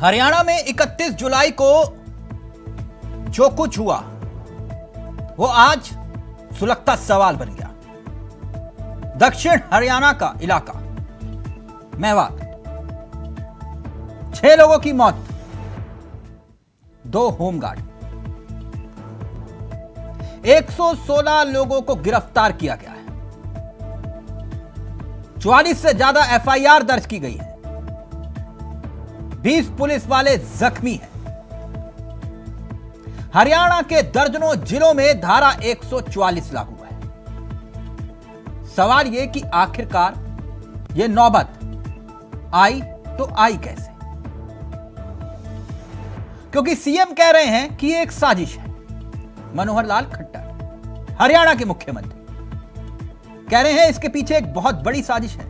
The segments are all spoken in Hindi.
हरियाणा में 31 जुलाई को जो कुछ हुआ वो आज सुलगता सवाल बन गया। दक्षिण हरियाणा का इलाका मेवात, 6 लोगों की मौत, 2 होमगार्ड, 116 लोगों को गिरफ्तार किया गया है। 44 से ज्यादा एफआईआर दर्ज की गई है। 20 पुलिस वाले जख्मी हैं। हरियाणा के दर्जनों जिलों में धारा 144 लागू है। सवाल यह कि आखिरकार यह नौबत आई तो आई कैसे? क्योंकि सीएम कह रहे हैं कि यह एक साजिश है। मनोहर लाल खट्टर, हरियाणा के मुख्यमंत्री, कह रहे हैं इसके पीछे एक बहुत बड़ी साजिश है।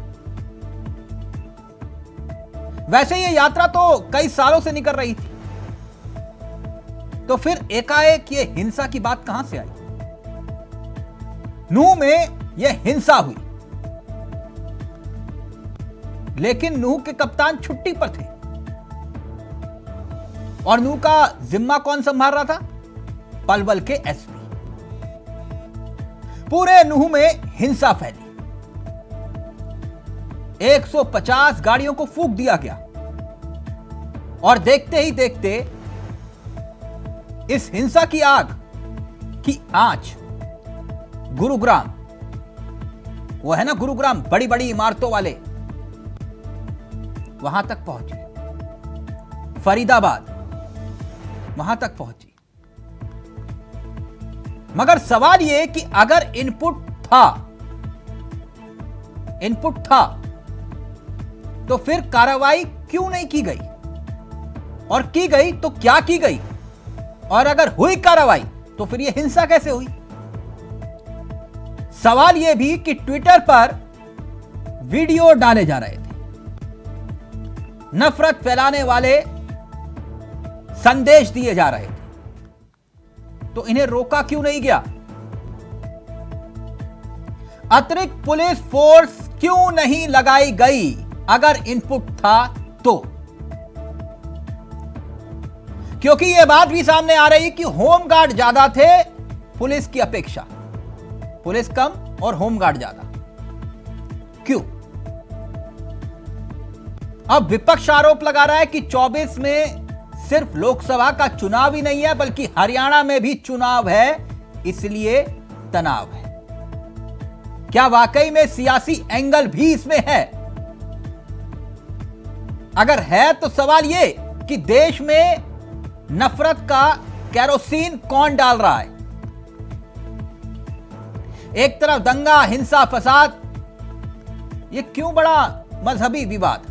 वैसे ये यात्रा तो कई सालों से निकल रही थी, तो फिर एकाएक ये हिंसा की बात कहां से आई? नूह में यह हिंसा हुई, लेकिन नूह के कप्तान छुट्टी पर थे और नूह का जिम्मा कौन संभाल रहा था? पलवल के एसपी। पूरे नूह में हिंसा फैली, 150 गाड़ियों को फूंक दिया गया और देखते ही देखते इस हिंसा की आग की आंच गुरुग्राम, वो है ना गुरुग्राम, बड़ी बड़ी इमारतों वाले, वहां तक पहुंची। फरीदाबाद वहां तक पहुंची। मगर सवाल यह कि अगर इनपुट था तो फिर कार्रवाई क्यों नहीं की गई? और की गई तो क्या की गई? और अगर हुई कार्रवाई तो फिर यह हिंसा कैसे हुई? सवाल यह भी कि ट्विटर पर वीडियो डाले जा रहे थे, नफरत फैलाने वाले संदेश दिए जा रहे थे, तो इन्हें रोका क्यों नहीं गया? अतिरिक्त पुलिस फोर्स क्यों नहीं लगाई गई अगर इनपुट था तो? क्योंकि यह बात भी सामने आ रही कि होमगार्ड ज्यादा थे पुलिस की अपेक्षा। पुलिस कम और होमगार्ड ज्यादा। क्यों? अब विपक्ष आरोप लगा रहा है कि 24 में सिर्फ लोकसभा का चुनाव ही नहीं है बल्कि हरियाणा में भी चुनाव है, इसलिए तनाव है। क्या वाकई में सियासी एंगल भी इसमें है? अगर है तो सवाल यह कि देश में नफरत का केरोसिन कौन डाल रहा है? एक तरफ दंगा, हिंसा, फसाद, यह क्यों बड़ा मजहबी विवाद?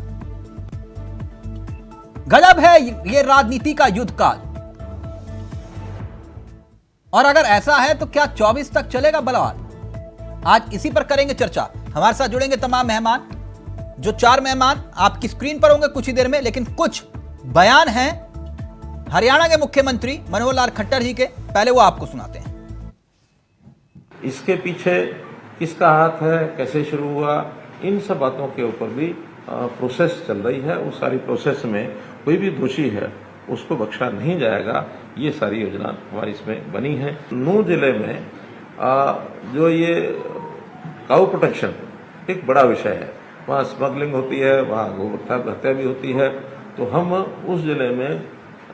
गजब है यह राजनीति का युद्ध काल। और अगर ऐसा है तो क्या 24 तक चलेगा बवाल? आज इसी पर करेंगे चर्चा। हमारे साथ जुड़ेंगे तमाम मेहमान। जो 4 मेहमान आपकी स्क्रीन पर होंगे कुछ ही देर में, लेकिन कुछ बयान हैं हरियाणा के मुख्यमंत्री मनोहर लाल खट्टर जी के, पहले वो आपको सुनाते हैं। इसके पीछे किसका हाथ है, कैसे शुरू हुआ, इन सब बातों के ऊपर भी प्रोसेस चल रही है। उस सारी प्रोसेस में कोई भी दोषी है उसको बख्शा नहीं जाएगा। ये सारी योजना हमारी इसमें बनी है। नूह जिले में जो ये काऊ प्रोटेक्शन एक बड़ा विषय है। वहाँ स्मगलिंग होती है, वहाँ गोहत्या हत्या भी होती है। तो हम उस जिले में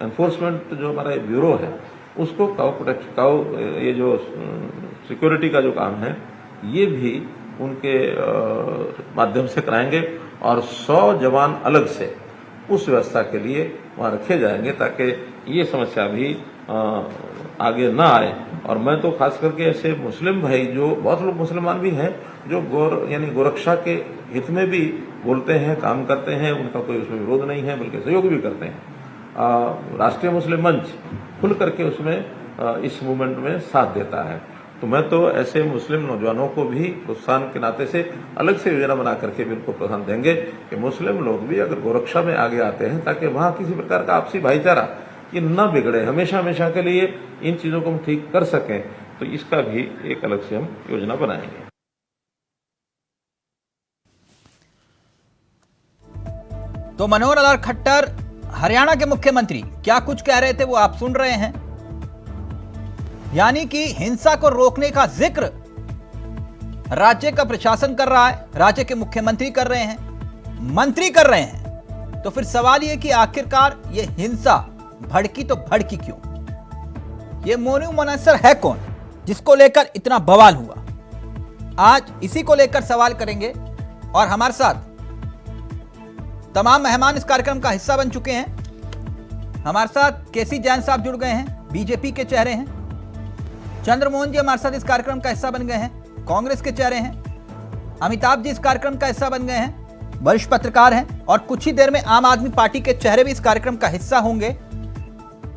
एनफोर्समेंट जो हमारा ब्यूरो है उसको काऊ ये जो सिक्योरिटी का जो काम है ये भी उनके माध्यम से कराएंगे और 100 जवान अलग से उस व्यवस्था के लिए वहां रखे जाएंगे ताकि ये समस्या भी आगे ना आए। और मैं तो खास करके ऐसे मुस्लिम भाई, जो बहुत लोग मुसलमान भी हैं जो यानी गोरक्षा के हित में भी बोलते हैं, काम करते हैं, उनका कोई उसमें विरोध नहीं है बल्कि सहयोग भी करते हैं। राष्ट्रीय मुस्लिम मंच खुल करके उसमें इस मूवमेंट में साथ देता है। तो मैं तो ऐसे मुस्लिम नौजवानों को भी प्रोत्साहन के नाते से अलग से योजना बना करके भी उनको प्रोत्साहन देंगे कि मुस्लिम लोग भी अगर गोरक्षा में आगे आते हैं ताकि वहां किसी प्रकार का आपसी भाईचारा ये न बिगड़े, हमेशा हमेशा के लिए इन चीजों को हम ठीक कर सकें, तो इसका भी एक अलग से हम योजना बनाएंगे। तो मनोहर लाल खट्टर हरियाणा के मुख्यमंत्री क्या कुछ कह रहे थे वो आप सुन रहे हैं। यानी कि हिंसा को रोकने का जिक्र राज्य का प्रशासन कर रहा है, राज्य के मुख्यमंत्री कर रहे हैं, मंत्री कर रहे हैं। तो फिर सवाल यह कि आखिरकार ये हिंसा भड़की तो भड़की क्यों? ये मोनू मुनस्सर है कौन जिसको लेकर इतना बवाल हुआ? आज इसी को लेकर सवाल करेंगे और हमारे साथ तमाम मेहमान इस कार्यक्रम का हिस्सा बन चुके हैं। हमारे साथ केसी जैन साहब जुड़ गए हैं, बीजेपी के चेहरे हैं। चंद्रमोहन जी हमारे साथ इस कार्यक्रम का हिस्सा बन गए हैं, कांग्रेस के चेहरे हैं। अमिताभ जी इस कार्यक्रम का हिस्सा बन गए हैं, वरिष्ठ पत्रकार हैं। और कुछ ही देर में आम आदमी पार्टी के चेहरे भी इस कार्यक्रम का हिस्सा होंगे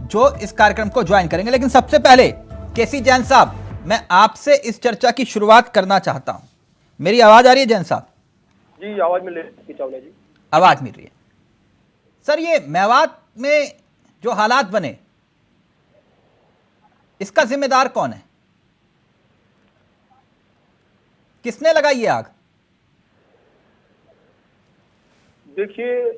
जो इस कार्यक्रम को ज्वाइन करेंगे। लेकिन सबसे पहले केसी जैन साहब, मैं आपसे इस चर्चा की शुरुआत करना चाहता हूं। मेरी आवाज आ रही है जैन साहब? जी आवाज मिल रही है चावला जी, आवाज मिल रही है। सर, ये मेवात में जो हालात बने इसका जिम्मेदार कौन है? किसने लगाई ये आग? देखिए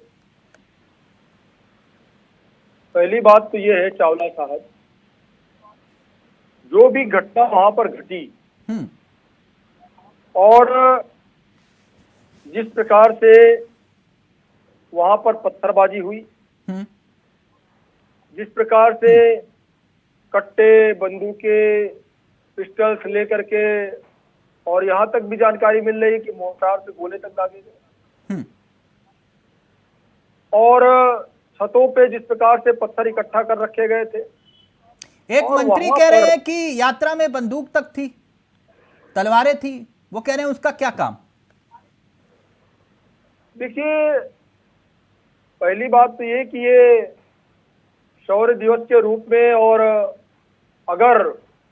पहली बात तो ये है चावला साहब, जो भी घटना वहां पर घटी और जिस प्रकार से वहां पर पत्थरबाजी हुई, जिस प्रकार से कट्टे, बंदूकें, पिस्टल्स लेकर के, और यहां तक भी जानकारी मिल रही है कि मोर्टार से गोले तक दागे गए, और छतों पे जिस प्रकार से पत्थर इकट्ठा कर रखे गए थे। एक मंत्री कह रहे हैं कि यात्रा में बंदूक तक थी, तलवारें थी। वो कह रहे हैं उसका क्या काम? देखिए पहली बात तो ये कि ये शौर्य दिवस के रूप में, और अगर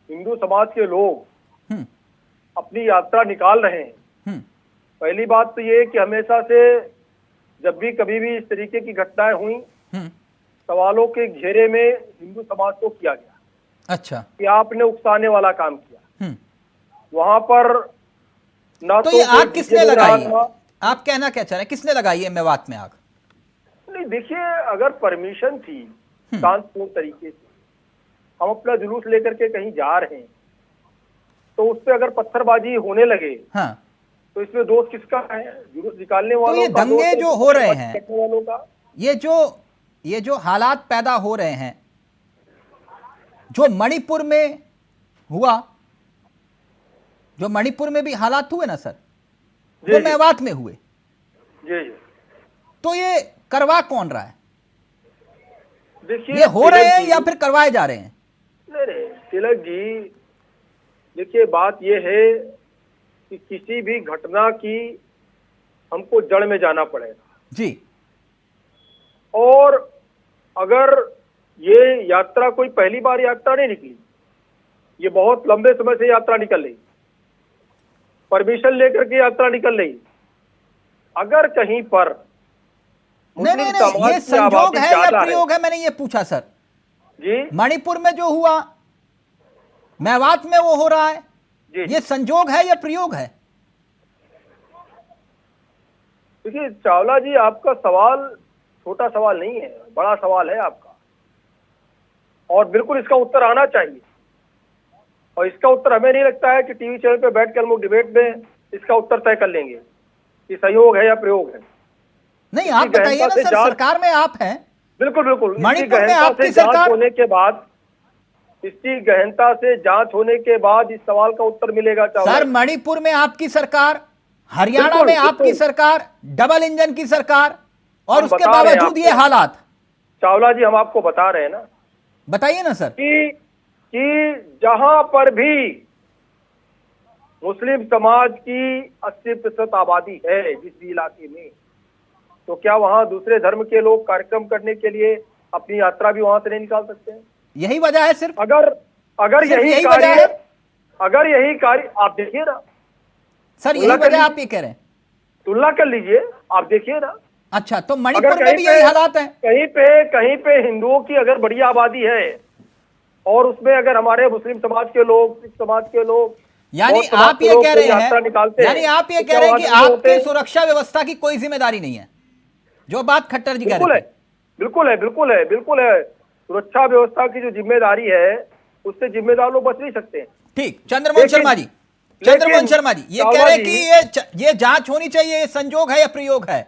हिंदू समाज के लोग अपनी यात्रा निकाल रहे हैं, पहली बात तो ये कि हमेशा से जब भी कभी भी इस तरीके की घटनाएं हुई, सवालों के घेरे में हिंदू समाज को किया गया। अच्छा, कि आपने उकसाने वाला काम किया। वहां पर ना तो ये आग किसने लगाई? आप कहना क्या चाह रहे हैं, किसने लगाई है मेवात में आग? नहीं, देखिए अगर परमिशन थी शांतिपूर्ण तरीके से, हम अपना जुलूस लेकर के कहीं जा रहे हैं, तो उस पर अगर पत्थरबाजी होने लगे, हाँ, तो इसमें दोष किसका है? जुलूस निकालने वालों तो ये का दंगे दोष, जो हो रहे हैं, वालों का। ये जो हालात पैदा हो रहे हैं, जो मणिपुर में हुआ, जो मणिपुर में भी हालात हुए ना सर, जो मेवात में हुए, जी, तो ये करवा कौन रहा है? देखिए ये हो रहे हैं या फिर करवाए जा रहे हैं? नहीं, तिलक जी, देखिए बात ये है कि किसी भी घटना की हमको जड़ में जाना पड़ेगा जी। और अगर ये यात्रा कोई पहली बार यात्रा नहीं निकली, ये बहुत लंबे समय से यात्रा निकल रही, परमिशन लेकर के यात्रा निकल रही। अगर कहीं पर नहीं, ये संजोग है या प्रयोग है, मैंने ये पूछा सर जी। मणिपुर में जो हुआ, मेवात में वो हो रहा है, ये संजोग है या प्रयोग है? देखिए चावला जी, आपका सवाल छोटा सवाल नहीं है, बड़ा सवाल है आपका, और बिल्कुल इसका उत्तर आना चाहिए। और इसका उत्तर हमें नहीं लगता है कि टीवी चैनल पे बैठ कर हम लोग डिबेट में इसका उत्तर तय कर लेंगे कि सहयोग है या प्रयोग है। नहीं, आप बताइए ना सर, सरकार में आप हैं। बिल्कुल बिल्कुल, मणिपुर में आपकी सरकार होने के बाद, इसकी गहनता से जांच होने के बाद इस सवाल का उत्तर मिलेगा। सर, मणिपुर में आपकी सरकार, हरियाणा में आपकी सरकार, डबल इंजन की सरकार, और उसके बावजूद ये हालात। चावला जी, हम आपको बता रहे हैं ना, बताइए ना सर, कि जहां पर भी मुस्लिम समाज की 80% आबादी है जिस भी इलाके में, तो क्या वहां दूसरे धर्म के लोग कार्यक्रम करने के लिए अपनी यात्रा भी वहां से नहीं निकाल सकते हैं? यही वजह है सिर्फ? अगर यही कार्य है, अगर यही कार्य, आप देखिए ना सर, यही वजह आप ये कह रहे हैं? तुलना कर लीजिए, आप देखिए ना। अच्छा, तो मणिपुर में भी यही हालात हैं? कहीं पे हिंदुओं की अगर बड़ी आबादी है और उसमें अगर हमारे मुस्लिम समाज के लोग, सिख समाज के लोग, यानी आप ये कह रहे हैं, यानी आप ये कह रहे हैं कि आपकी सुरक्षा व्यवस्था की कोई जिम्मेदारी नहीं है, जो बात खट्टर जी कह रहे हैं। बिल्कुल है, बिल्कुल है, बिल्कुल है। सुरक्षा व्यवस्था की जो जिम्मेदारी है उससे जिम्मेदार लोग बच नहीं सकते। ठीक, चंद्रमोहन शर्मा जी, चंद्रमोहन शर्मा जी ये कह रहे हैं कि ये जांच होनी चाहिए, ये संजोग है या प्रयोग है।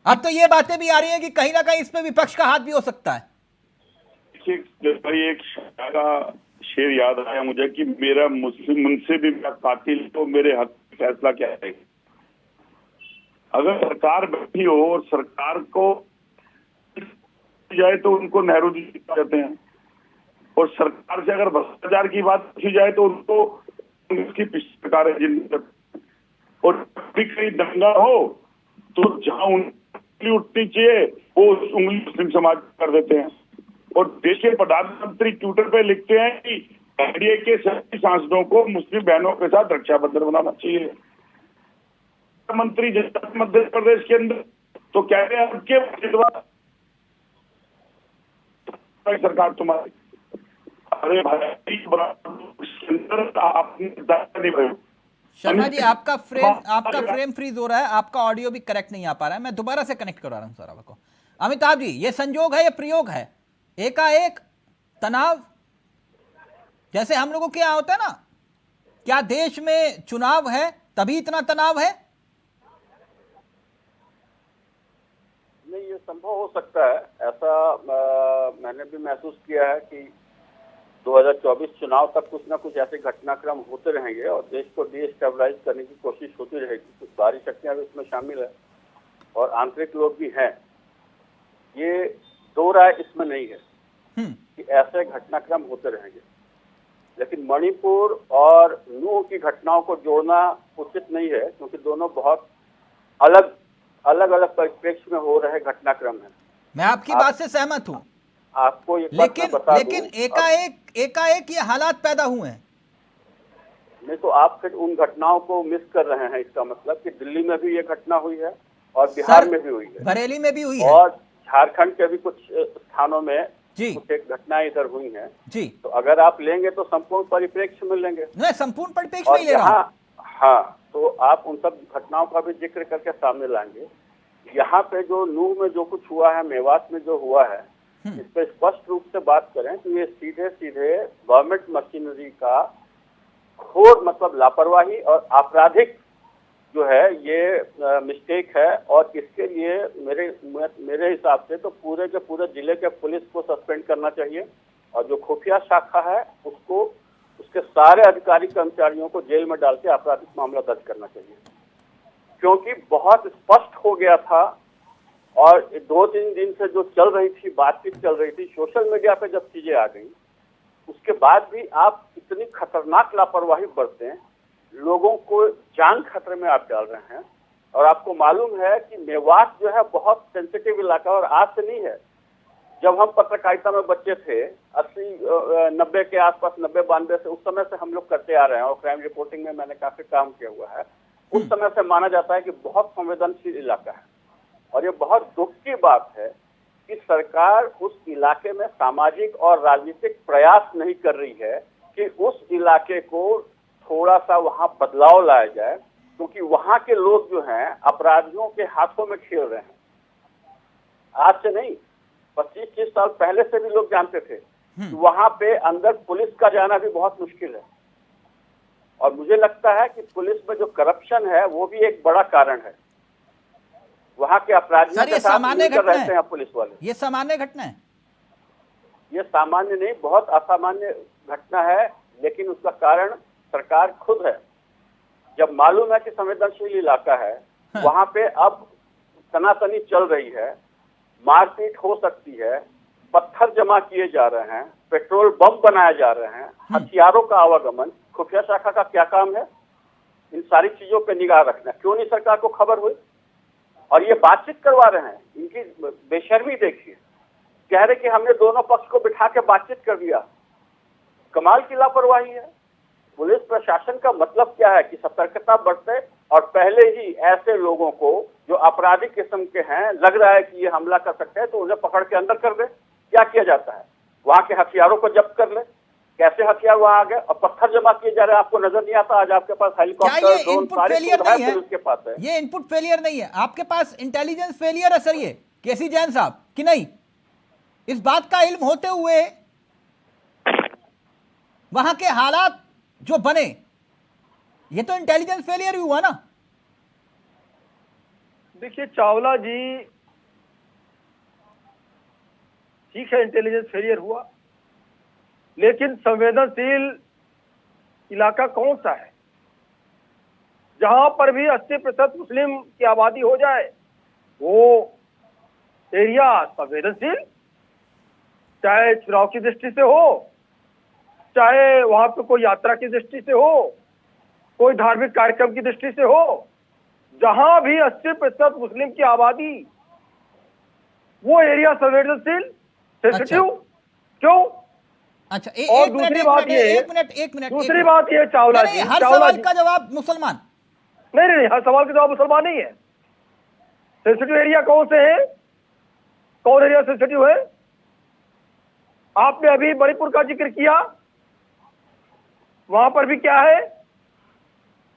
अब तो ये बातें भी आ रही है कि कहीं ना कहीं इस पे विपक्ष का हाथ भी हो सकता है। भाई एक सारा शेर याद आया मुझे कि मेरा मुस्लिम मुझसे भी मेरा कातिल तो मेरे हक फैसला क्या है। अगर सरकार बैठी हो और सरकार को जाए तो उनको नेहरू जी कहते हैं, और सरकार से अगर भ्रष्टाचार की बात पूछी जाए तो उनको उसकी पिछली सरकार है जिन, और भी कहीं दंगा हो तो जहां उंगली उठनी चाहिए वो उंगली मुस्लिम समाज कर देते हैं। और देश के प्रधानमंत्री ट्विटर पे लिखते हैं कि एनडीए के सभी सांसदों को मुस्लिम बहनों के साथ रक्षाबंधन बनाना चाहिए। मंत्री मध्य प्रदेश के अंदर तो कह रहे हैं उनके सरकार तुम्हारी, अरे भाई आपने नहीं भाई। शर्मा जी आपका फ्रेम फ्रीज हो रहा है, आपका ऑडियो भी करेक्ट नहीं आ पा रहा है, मैं दोबारा से कनेक्ट करवा रहा हूं सर आपको। अमिताभ जी ये संजोग है या प्रयोग है? एकाएक तनाव जैसे हम लोगों के यहाँ होता है ना, क्या देश में चुनाव है तभी इतना तनाव है? नहीं, ये संभव हो सकता है ऐसा। मैंने भी महसूस किया है कि 2024 चुनाव तक कुछ ना कुछ ऐसे घटनाक्रम होते रहेंगे और देश को डिस्टेबलाइज करने की कोशिश होती रहेगी। कुछ बाहरी शक्तियां भी इसमें शामिल है और आंतरिक लोग भी हैं, ये दो राय इसमें नहीं है कि ऐसे घटनाक्रम होते रहेंगे। लेकिन मणिपुर और नूह की घटनाओं को जोड़ना उचित नहीं है, क्योंकि दोनों बहुत अलग अलग परिप्रेक्ष्य में हो रहे घटनाक्रम हैं। मैं आपकी बात से सहमत हूं, आपको लेकिन एकाएक ये हालात पैदा हुए हैं। नहीं तो आप फिर उन घटनाओं को मिस कर रहे हैं। इसका मतलब कि दिल्ली में भी ये घटना हुई है और बिहार में भी हुई है, बरेली में भी हुई है, और झारखंड के भी कुछ स्थानों में जी कुछ एक घटनाएं इधर हुई हैं जी। तो अगर आप लेंगे तो संपूर्ण परिप्रेक्ष्य में लेंगे। मैं संपूर्ण परिप्रेक्ष्य में ले रहा हूं। हाँ, तो आप उन सब घटनाओं का भी जिक्र करके सामने लाएंगे। यहाँ पे जो नूह में जो कुछ हुआ है, मेवात में जो हुआ है, इस पर स्पष्ट रूप से बात करें तो ये सीधे सीधे गवर्नमेंट मशीनरी का घोर मतलब लापरवाही और आपराधिक जो है ये मिस्टेक है। और इसके लिए मेरे हिसाब से तो पूरे के पूरे जिले के पुलिस को सस्पेंड करना चाहिए और जो खुफिया शाखा है उसको, उसके सारे अधिकारी कर्मचारियों को जेल में डाल के आपराधिक मामला दर्ज करना चाहिए, क्योंकि बहुत स्पष्ट हो गया था। और 2-3 दिन से जो चल रही थी, बातचीत चल रही थी सोशल मीडिया पे, जब चीजें आ गई उसके बाद भी आप इतनी खतरनाक लापरवाही बरते हैं, लोगों को जान खतरे में आप डाल रहे हैं। और आपको मालूम है कि मेवात जो है बहुत सेंसिटिव इलाका और आज से नहीं है। जब हम पत्रकारिता में बच्चे थे 80-90 के आसपास, 90-92 से, उस समय से हम लोग करते आ रहे हैं और क्राइम रिपोर्टिंग में मैंने काफी काम किया हुआ है। उस समय से माना जाता है कि बहुत संवेदनशील इलाका है और ये बहुत दुख की बात है कि सरकार उस इलाके में सामाजिक और राजनीतिक प्रयास नहीं कर रही है कि उस इलाके को थोड़ा सा वहां बदलाव लाया जाए, क्योंकि वहां के लोग जो हैं अपराधियों के हाथों में खेल रहे हैं। आज से नहीं, 25-30 साल पहले से भी लोग जानते थे कि वहां पे अंदर पुलिस का जाना भी बहुत मुश्किल है। और मुझे लगता है कि पुलिस में जो करप्शन है वो भी एक बड़ा कारण है। वहां के अपराधियों के साथ मिलकर रहते हैं पुलिस वाले। ये सामान्य घटना है? ये सामान्य नहीं, बहुत असामान्य घटना है, लेकिन उसका कारण सरकार खुद है। जब मालूम है कि संवेदनशील इलाका है, वहां पे अब तनातनी चल रही है, मारपीट हो सकती है, पत्थर जमा किए जा रहे हैं, पेट्रोल बम बनाए जा रहे हैं, हथियारों का आवागमन, खुफिया शाखा का क्या काम है? इन सारी चीजों पे निगाह रखना। क्यों नहीं सरकार को खबर हुई? और ये बातचीत करवा रहे हैं, इनकी बेशर्मी देखिए। कह रहे कि हमने दोनों पक्ष को बिठा के बातचीत कर दिया। कमाल की लापरवाही है। पुलिस प्रशासन का मतलब क्या है कि सतर्कता बरते और पहले ही ऐसे लोगों को जो आपराधिक किस्म के हैं, लग रहा है कि ये हमला कर सकते हैं, तो उन्हें पकड़ के अंदर कर दे। क्या किया जाता है? वहां के हथियारों को जब्त कर ले। कैसे हथियार वहां आ गए और पत्थर जमा किए जा रहे हैं, आपको नजर नहीं आता? आज आपके पास हेलीकॉप्टर, ड्रोन, सारी सुविधाएं पुलिस के पास है। ये इनपुट फेलियर नहीं है, आपके पास इंटेलिजेंस फेलियर है सर। ये केसी जैन साहब कि नहीं? इस बात का इल्म होते हुए वहां के हालात जो बने, ये तो इंटेलिजेंस फेलियर ही हुआ ना। देखिए चावला जी, ठीक है इंटेलिजेंस फेलियर हुआ, लेकिन संवेदनशील इलाका कौन सा है जहां पर भी 80% मुस्लिम की आबादी हो जाए? वो एरिया संवेदनशील, चाहे चुनाव की दृष्टि से हो, चाहे वहां पे कोई यात्रा की दृष्टि से हो, कोई धार्मिक कार्यक्रम की दृष्टि से हो, जहां भी 80% मुस्लिम की आबादी, वो एरिया संवेदनशील, सेंसिटिव क्यों? अच्छा, और एक दूसरी बात ये, एक मिनट, दूसरी बात ये चावला जी, हर चावला सवाल जी, का जवाब मुसलमान। नहीं, हर सवाल का जवाब मुसलमान नहीं है। सेंसिटिव एरिया कौन से है? कौन एरिया सेंसिटिव है? आपने अभी मणिपुर का जिक्र किया, वहां पर भी क्या है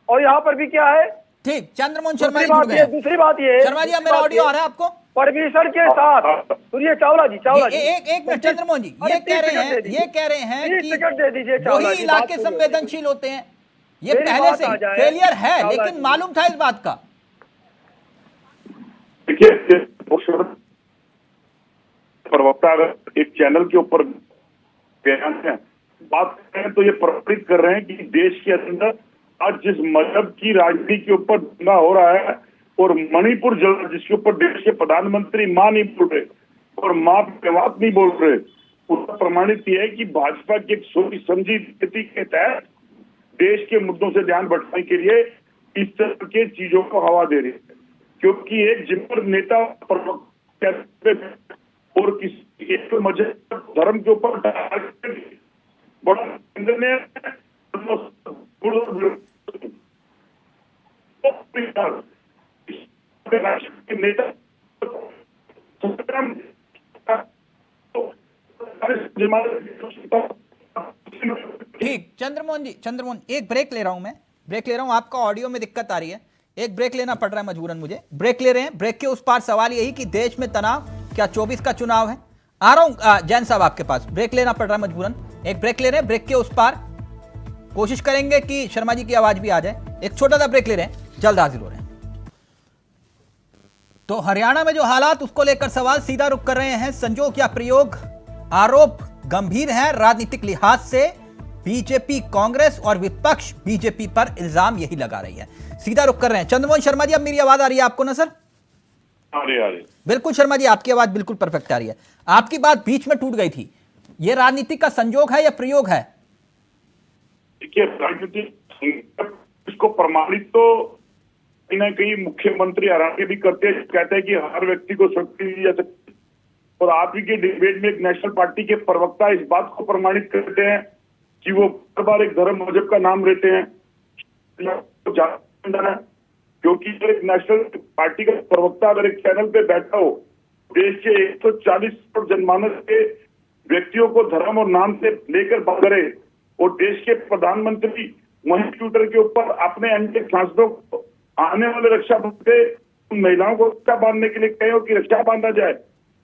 और यहां पर भी क्या है? ठीक, चंद्रमोहन शर्मा जी जुड़ गए। दूसरी बात ये, शर्मा जी, अब मेरा ऑडियो आ रहा है आपको? परमिशन के साथ सुनिए चावला जी, एक मिनट चंद्रमोहन जी, ये कह रहे हैं कि दे दीजिए चावला वही जी, इलाके बात सुनिए। संवेदनशील होते हैं। ये मेरी पहले बात से आ जाए, फेलियर है, चावला लेकिन जी। मालूम था इस बात का। देखिए प्रवक्ता अगर एक चैनल के ऊपर बयान है, बात करें तो ये प्रमाणित कर रहे हैं कि देश के अंदर आज जिस मजहब की राजनीति के ऊपर दंगा हो रहा है और मणिपुर जल जिसके ऊपर देश के प्रधानमंत्री मां नहीं बोल रहे और मां पे बात नहीं बोल रहे, उसका प्रमाणित यह है कि भाजपा की एक सोची समझी नीति के तहत देश के मुद्दों से ध्यान भटकाने के लिए इस तरह के चीजों को हवा दे रही है। क्योंकि एक जिम्मेदार नेता और किसी एक मजहब धर्म के ऊपर बड़ा नेता ठीक, चंद्रमोहन जी, एक ब्रेक ले रहा हूं आपका ऑडियो में दिक्कत आ रही है, एक ब्रेक लेना पड़ रहा है मजबूरन मुझे। ब्रेक ले रहे हैं। ब्रेक के उस पार सवाल यही कि देश में तनाव, क्या 24 का चुनाव है? आ रहा हूं जैन साहब आपके पास। ब्रेक लेना पड़ रहा है मजबूरन, एक ब्रेक ले रहे हैं। ब्रेक के उस पार कोशिश करेंगे कि शर्मा जी की आवाज भी आ जाए। एक छोटा सा ब्रेक ले रहे हैं, जल्द हाजिर हो रहे हैं। तो हरियाणा में जो हालात, उसको लेकर सवाल सीधा रुख कर रहे हैं। संजोग या प्रयोग, आरोप गंभीर है राजनीतिक लिहाज से। बीजेपी, कांग्रेस और विपक्ष बीजेपी पर इल्जाम यही लगा रही है। सीधा रुख कर रहे हैं। चंद्रमोहन शर्मा जी, अब मेरी आवाज आ रही है आपको ना सर? आ रही। बिल्कुल शर्मा जी, आपकी आवाज बिल्कुल परफेक्ट आ रही है। आपकी बात बीच में टूट गई थी। यह राजनीति का संजोग है या प्रयोग है? देखिए, राजनीति इसको प्रमाणित तो कहीं ना कहीं मुख्यमंत्री हरियाणा भी करते हैं, कहते हैं कि हर व्यक्ति को शक्ति दी जा सकती है। और आप ही के डिबेट में एक नेशनल पार्टी के प्रवक्ता इस बात को प्रमाणित करते हैं कि वो हर बार एक धर्म मजहब का नाम लेते हैं। क्योंकि एक नेशनल पार्टी का प्रवक्ता अगर एक चैनल पे बैठा हो, देश के 140 करोड़ जनमानस के व्यक्तियों को धर्म और नाम से लेकर बात करे और देश के प्रधानमंत्री वहीं ट्विटर के ऊपर अपने अन्य सांसदों को आने वाले रक्षाबंधन पे महिलाओं को रक्षा बांधने के लिए कहे कि रक्षा बांधा जाए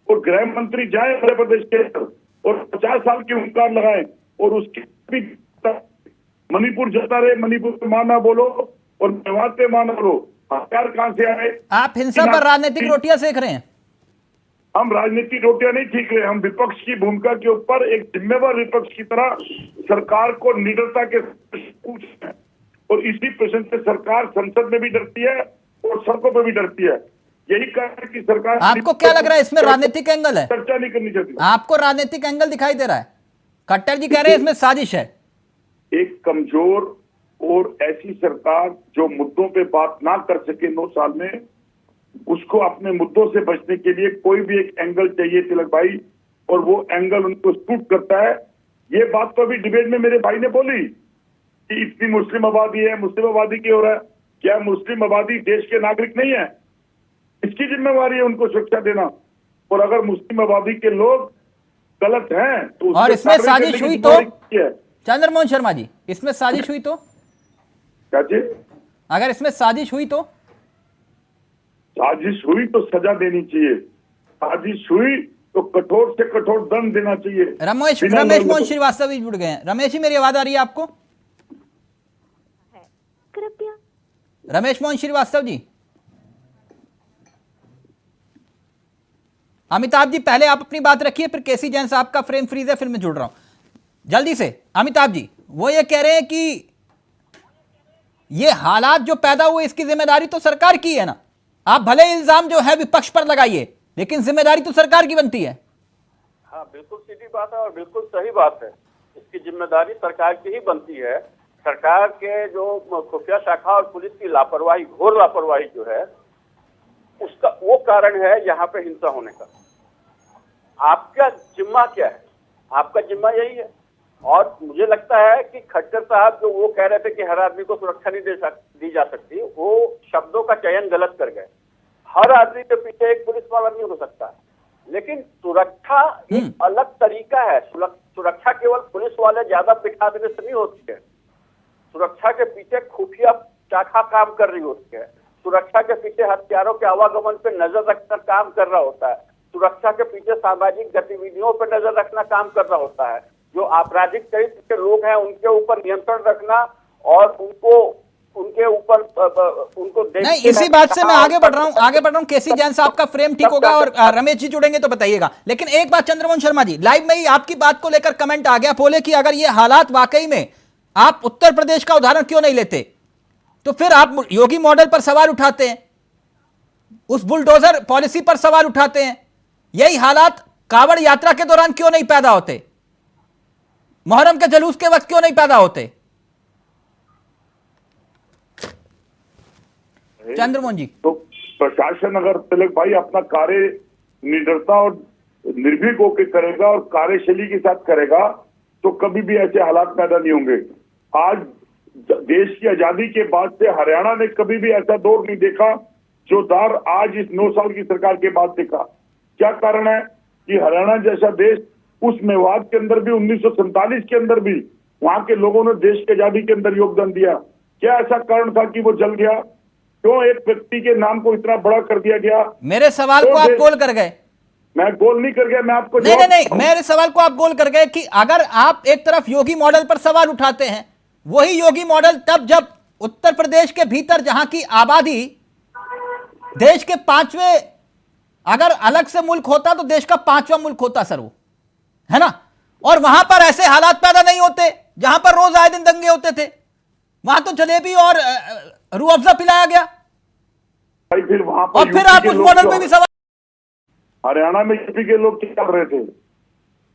और गृह मंत्री जाए मध्य प्रदेश के और 50 साल की हुंकार लगाए और उसके भी मणिपुर जता रहे, मणिपुर पे मां ना बोलो और मेवात पे मां ना बोलो। हथियार कहां से आए? आप हिंसा पर राजनीतिक रोटियां सेक रहे हैं। हम राजनीतिक रोटियां नहीं सीख रहे, हम विपक्ष की भूमिका के ऊपर एक जिम्मेवार विपक्ष की तरह सरकार को निडरता के पूछ रहे हैं और इसी प्रश्न से सरकार संसद में भी डरती है और सड़कों पर भी डरती है। यही कारण है कि सरकार, आपको क्या लग रहा है इसमें राजनीतिक एंगल है? चर्चा नहीं करनी चाहती। आपको राजनीतिक एंगल दिखाई दे रहा है? खट्टर जी कह रहे हैं इसमें साजिश है। एक कमजोर और ऐसी सरकार जो मुद्दों पे बात ना कर सके 9 साल में, उसको अपने मुद्दों से बचने के लिए कोई भी एक एंगल चाहिए तिलक भाई, और वो एंगल उनको सूट करता है। ये बात तो अभी डिबेट में मेरे भाई ने बोली कि इतनी मुस्लिम आबादी है, मुस्लिम आबादी की हो रहा है। क्या मुस्लिम आबादी देश के नागरिक नहीं है? इसकी जिम्मेवारी है उनको सुरक्षा देना। और अगर मुस्लिम आबादी के लोग गलत हैं तो और इसमें साजिश हुई तो चंद्रमोहन शर्मा जी, इसमें साजिश हुई तो क्या चीज? अगर इसमें साजिश हुई तो साजिश हुई तो सजा देनी चाहिए। साजिश हुई तो कठोर से कठोर दंड देना चाहिए। रमेश बिना मोहन मतलब- श्रीवास्तव भी जुड़ गए हैं। रमेश जी, मेरी आवाज आ रही है आपको? कृपया रमेश मोहन श्रीवास्तव जी। अमिताभ जी, पहले आप अपनी बात रखिए, फिर केसी जैन साहब का फ्रेम फ्रीज है, फिर मैं जुड़ रहा हूं जल्दी से। अमिताभ जी, वो ये कह रहे हैं कि ये हालात जो पैदा हुए इसकी जिम्मेदारी तो सरकार की है ना। आप भले इल्जाम जो है विपक्ष पर लगाइए, लेकिन जिम्मेदारी तो सरकार की बनती है। हाँ, बिल्कुल सीधी बात है और बिल्कुल सही बात है। इसकी जिम्मेदारी सरकार की ही बनती है। सरकार के जो खुफिया शाखा और पुलिस की लापरवाही, घोर लापरवाही जो है, उसका वो कारण है यहाँ पे हिंसा होने का। आपका जिम्मा क्या है? आपका जिम्मा यही है। और मुझे लगता है कि खट्टर साहब जो वो कह रहे थे कि हर आदमी को सुरक्षा नहीं दी जा सकती, वो शब्दों का चयन गलत कर गए। हर आदमी के पीछे एक पुलिस वाला नहीं हो सकता, लेकिन सुरक्षा एक अलग तरीका है। सुरक्षा केवल पुलिस वाले ज्यादा बिठा देने से नहीं होती है। सुरक्षा के पीछे खुफिया शाखा काम कर रही होती है। सुरक्षा के पीछे हथियारों के आवागमन पे नजर रखना काम कर रहा होता है। सुरक्षा के पीछे सामाजिक गतिविधियों पर नजर रखना काम कर रहा होता है। जो आपराधिक चरित्र के लोग हैं उनके ऊपर नियंत्रण रखना और उनके ऊपर उनको नहीं, इसी बात से मैं आगे बढ़ रहा हूं। केसी जैन साहब का फ्रेम ठीक होगा और रमेश जी जुड़ेंगे तो बताइएगा। लेकिन एक बात, चंद्रमोहन शर्मा जी, लाइव में ही आपकी बात को लेकर कमेंट आ गया, बोले कि अगर ये हालात वाकई में, आप उत्तर प्रदेश का उदाहरण क्यों नहीं लेते, तो फिर आप योगी मॉडल पर सवाल उठाते हैं, उस बुलडोजर पॉलिसी पर सवाल उठाते हैं। यही हालात कांवड़ यात्रा के दौरान क्यों नहीं पैदा होते, मुहर्रम के जुलूस के वक्त क्यों नहीं पैदा होते? चंद्रमोहन जी, तो प्रशासन अगर तिलक भाई अपना कार्य निडरता और निर्भीक होकर करेगा और कार्यशैली के साथ करेगा तो कभी भी ऐसे हालात पैदा नहीं होंगे। आज देश की आजादी के बाद से हरियाणा ने कभी भी ऐसा दौर नहीं देखा जो दौर आज इस 9 साल की सरकार के बाद देखा। क्या कारण है कि हरियाणा जैसा देश, उस मेवात के अंदर भी 1947 के अंदर भी वहां के लोगों ने देश की आजादी के अंदर योगदान दिया। क्या ऐसा कारण था कि वो जल गया? क्यों एक व्यक्ति के नाम को इतना बड़ा कर दिया गया? मेरे सवाल को आप गोल कर गए। मैं गोल नहीं कर गया, मैं आपको नहीं, मेरे सवाल को आप गोल कर गए कि अगर आप एक तरफ योगी मॉडल पर सवाल उठाते हैं, वही योगी मॉडल तब जब उत्तर प्रदेश के भीतर जहां की आबादी देश के 5वें, अगर अलग से मुल्क होता तो देश का 5वां मुल्क होता सर, वो है ना, और वहां पर ऐसे हालात पैदा नहीं होते जहां पर रोज आए दिन दंगे होते थे। वहां तो जलेबी और रूह अफ़ज़ा पिलाया गया, भाई फिर वहां पर और फिर आप उस मॉडल पे भी सवाल। हरियाणा में यूपी के लोग क्या कर रहे थे?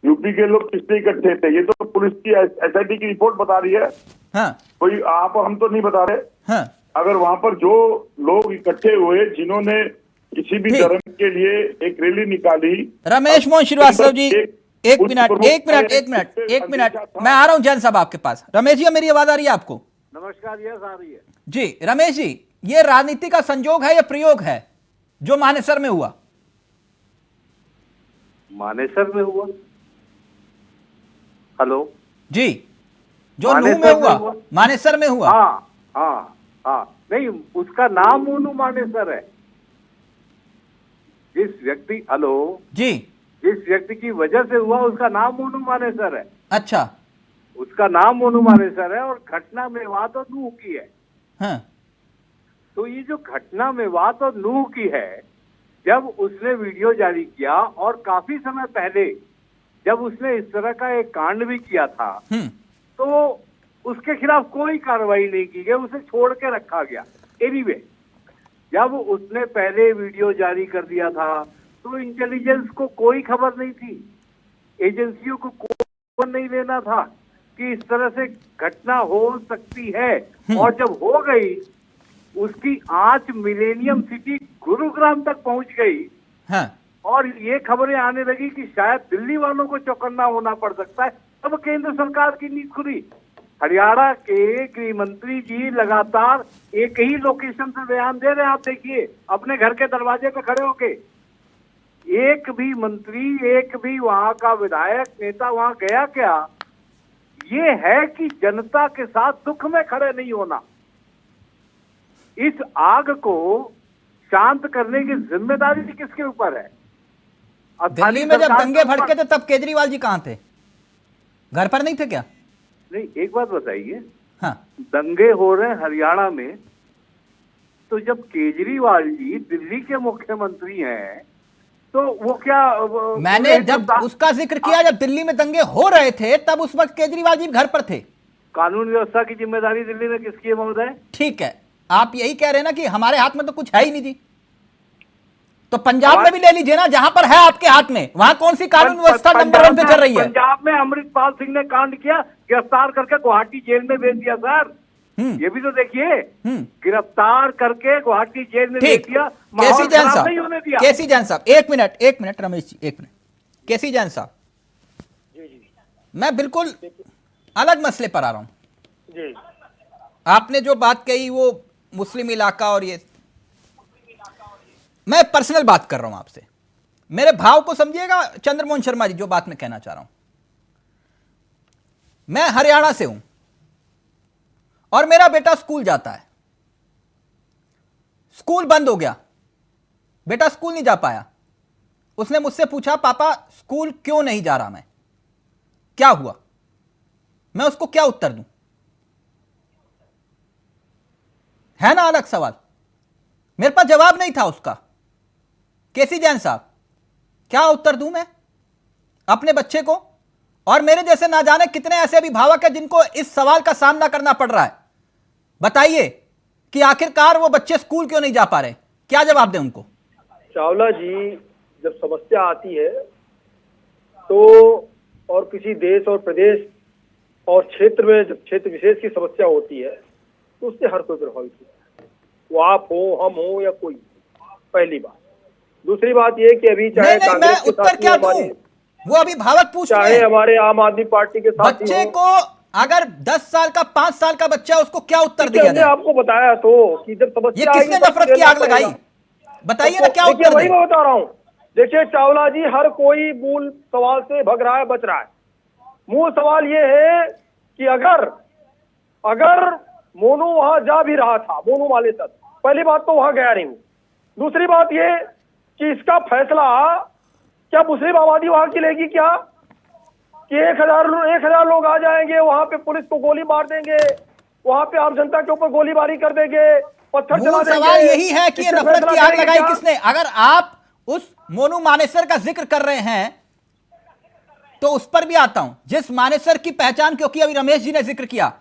यूपी के लोग किससे इकट्ठे थे? ये तो पुलिस की एसआईटी की रिपोर्ट बता रही है। हाँ, कोई आप हम तो नहीं बता रहे। हाँ, अगर वहां पर जो लोग इकट्ठे हुए जिन्होंने किसी भी धर्म के लिए एक रैली निकाली। रमेश मोहन श्रीवास्तव जी, एक मिनट, मैं आ रहा हूं जैन साहब आपके पास। रमेश जी, मेरी आवाज आ रही है आपको? नमस्कार, यस आ रही है जी। रमेश जी, ये राजनीति का संजोग है या प्रयोग है जो मानेसर में हुआ? मानेसर में हुआ? हेलो जी, जो नूह में हुआ, मानेसर में हुआ? हाँ, नहीं, उसका नाम मोनू मानेसर है। जिस व्यक्ति की वजह से हुआ उसका नाम मोनू मानेसर है। अच्छा, उसका नाम मोनू मानेसर है और घटना मेवात और नूह की है। हाँ। तो ये जो घटना मेवात और नूह की है, जब उसने वीडियो जारी किया और काफी समय पहले जब उसने इस तरह का एक कांड भी किया था, तो उसके खिलाफ कोई कार्रवाई नहीं की गई, उसे छोड़ के रखा गया। एनीवे, जब उसने पहले वीडियो जारी कर दिया था तो इंटेलिजेंस को कोई खबर नहीं थी, एजेंसियों को कोई नहीं लेना था कि इस तरह से घटना हो सकती है। और जब हो गई, उसकी आंच मिलेनियम सिटी गुरुग्राम तक पहुंच गई। हाँ। और ये खबरें आने लगी कि शायद दिल्ली वालों को चौकन्ना होना पड़ सकता है। तब केंद्र सरकार की नींद खुली। हरियाणा के गृह मंत्री जी लगातार एक ही लोकेशन से बयान दे रहे हैं। आप देखिए अपने घर के दरवाजे पे खड़े होके, एक भी मंत्री, एक भी वहां का विधायक नेता वहां गया क्या? ये है कि जनता के साथ दुख में खड़े नहीं होना। इस आग को शांत करने की जिम्मेदारी किसके ऊपर है? दिल्ली में जब दंगे भड़के थे तब केजरीवाल जी कहां थे? घर पर नहीं थे क्या? नहीं, एक बात बताइए, हाँ, दंगे हो रहे हैं हरियाणा में, तो जब केजरीवाल जी दिल्ली के मुख्यमंत्री हैं तो वो क्या मैंने जब उसका जिक्र किया जब दिल्ली में दंगे हो रहे थे तब उस वक्त केजरीवाल जी घर पर थे। कानून व्यवस्था की जिम्मेदारी दिल्ली में किसकी है महोदय? ठीक है, आप यही कह रहे हैं ना कि हमारे हाथ में तो कुछ है ही नहीं जी, तो पंजाब में भी ले लीजिए ना, जहां पर है आपके हाथ में, वहां कौन सी कानून व्यवस्था नंबर 1 पे चल रही है? पंजाब में अमृतपाल सिंह ने कांड किया, गिरफ्तार करके गुवाहाटी जेल में भेज दिया सर। ये भी तो देखिए, गिरफ्तार करके गुवाहाटी जेल में भेज दिया। केसी जैन माहौल नहीं होने दिया। साहब, केसी जैन साहब, एक मिनट रमेश जी, एक मिनट। केसी जैन साहब, मैं बिल्कुल अलग मसले पर आ रहा हूं जी। आपने जो बात कही वो मुस्लिम इलाका और ये, मैं पर्सनल बात कर रहा हूं आपसे, मेरे भाव को समझिएगा चंद्रमोहन शर्मा जी, जो बात मैं कहना चाह रहा हूं। मैं हरियाणा से हूं और मेरा बेटा स्कूल जाता है, स्कूल बंद हो गया, बेटा स्कूल नहीं जा पाया, उसने मुझसे पूछा पापा स्कूल क्यों नहीं जा रहा, मैं क्या हुआ, मैं उसको क्या उत्तर दूं? है ना अलग सवाल, मेरे पास जवाब नहीं था उसका। केसी जैन साहब, क्या उत्तर दूं मैं अपने बच्चे को? और मेरे जैसे ना जाने कितने ऐसे अभिभावक हैं जिनको इस सवाल का सामना करना पड़ रहा है। बताइए कि आखिरकार वो बच्चे स्कूल क्यों नहीं जा पा रहे, क्या जवाब दें उनको? चावला जी, जब समस्या आती है तो और किसी देश और प्रदेश और क्षेत्र में जब क्षेत्र विशेष की समस्या होती है तो उससे हर कोई प्रभावित होता है, वो आप हो, हम हो या कोई। पहली बात। दूसरी बात ये कि अभी चाहे नहीं, मैं उत्तर क्या दूं? वो अभिभावक पूछ रहे चाहे हैं, हमारे आम आदमी पार्टी के साथ बच्चे को अगर 10 साल का 5 साल का बच्चा है उसको क्या उत्तर दिया हमने जाए? आपको बताया तो कि जब समस्या ये किसने आएगी, नफरत की आग लगाई? बताइए ना क्या देखिए उत्तर वही दें? मैं बता रहा हूँ। देखिए चावला जी, हर कोई मूल सवाल से भग रहा है, बच रहा है। मूल सवाल ये है कि अगर मोनू वहां जा भी रहा था, मोनू मालेसर, पहली बात तो वहां गया नहीं हूं। दूसरी बात ये कि इसका फैसला क्या मुस्लिम आबादी वहां की लेगी क्या? कि 1000 लोग आ जाएंगे, वहां पे पुलिस को गोली मार देंगे, वहां पे आम जनता के ऊपर गोलीबारी कर देंगे, पत्थर चला मूल देंगे। सवाल यही है कि ये इससे नफरत की फैसला आग करेंगे लगाई क्या? किसने? अगर आप उस मोनू मानेसर का जिक्र कर रहे हैं तो उस पर भी आता हूं, जिस मानेसर की पहचान, क्योंकि अभी रमेश जी ने जिक्र किया।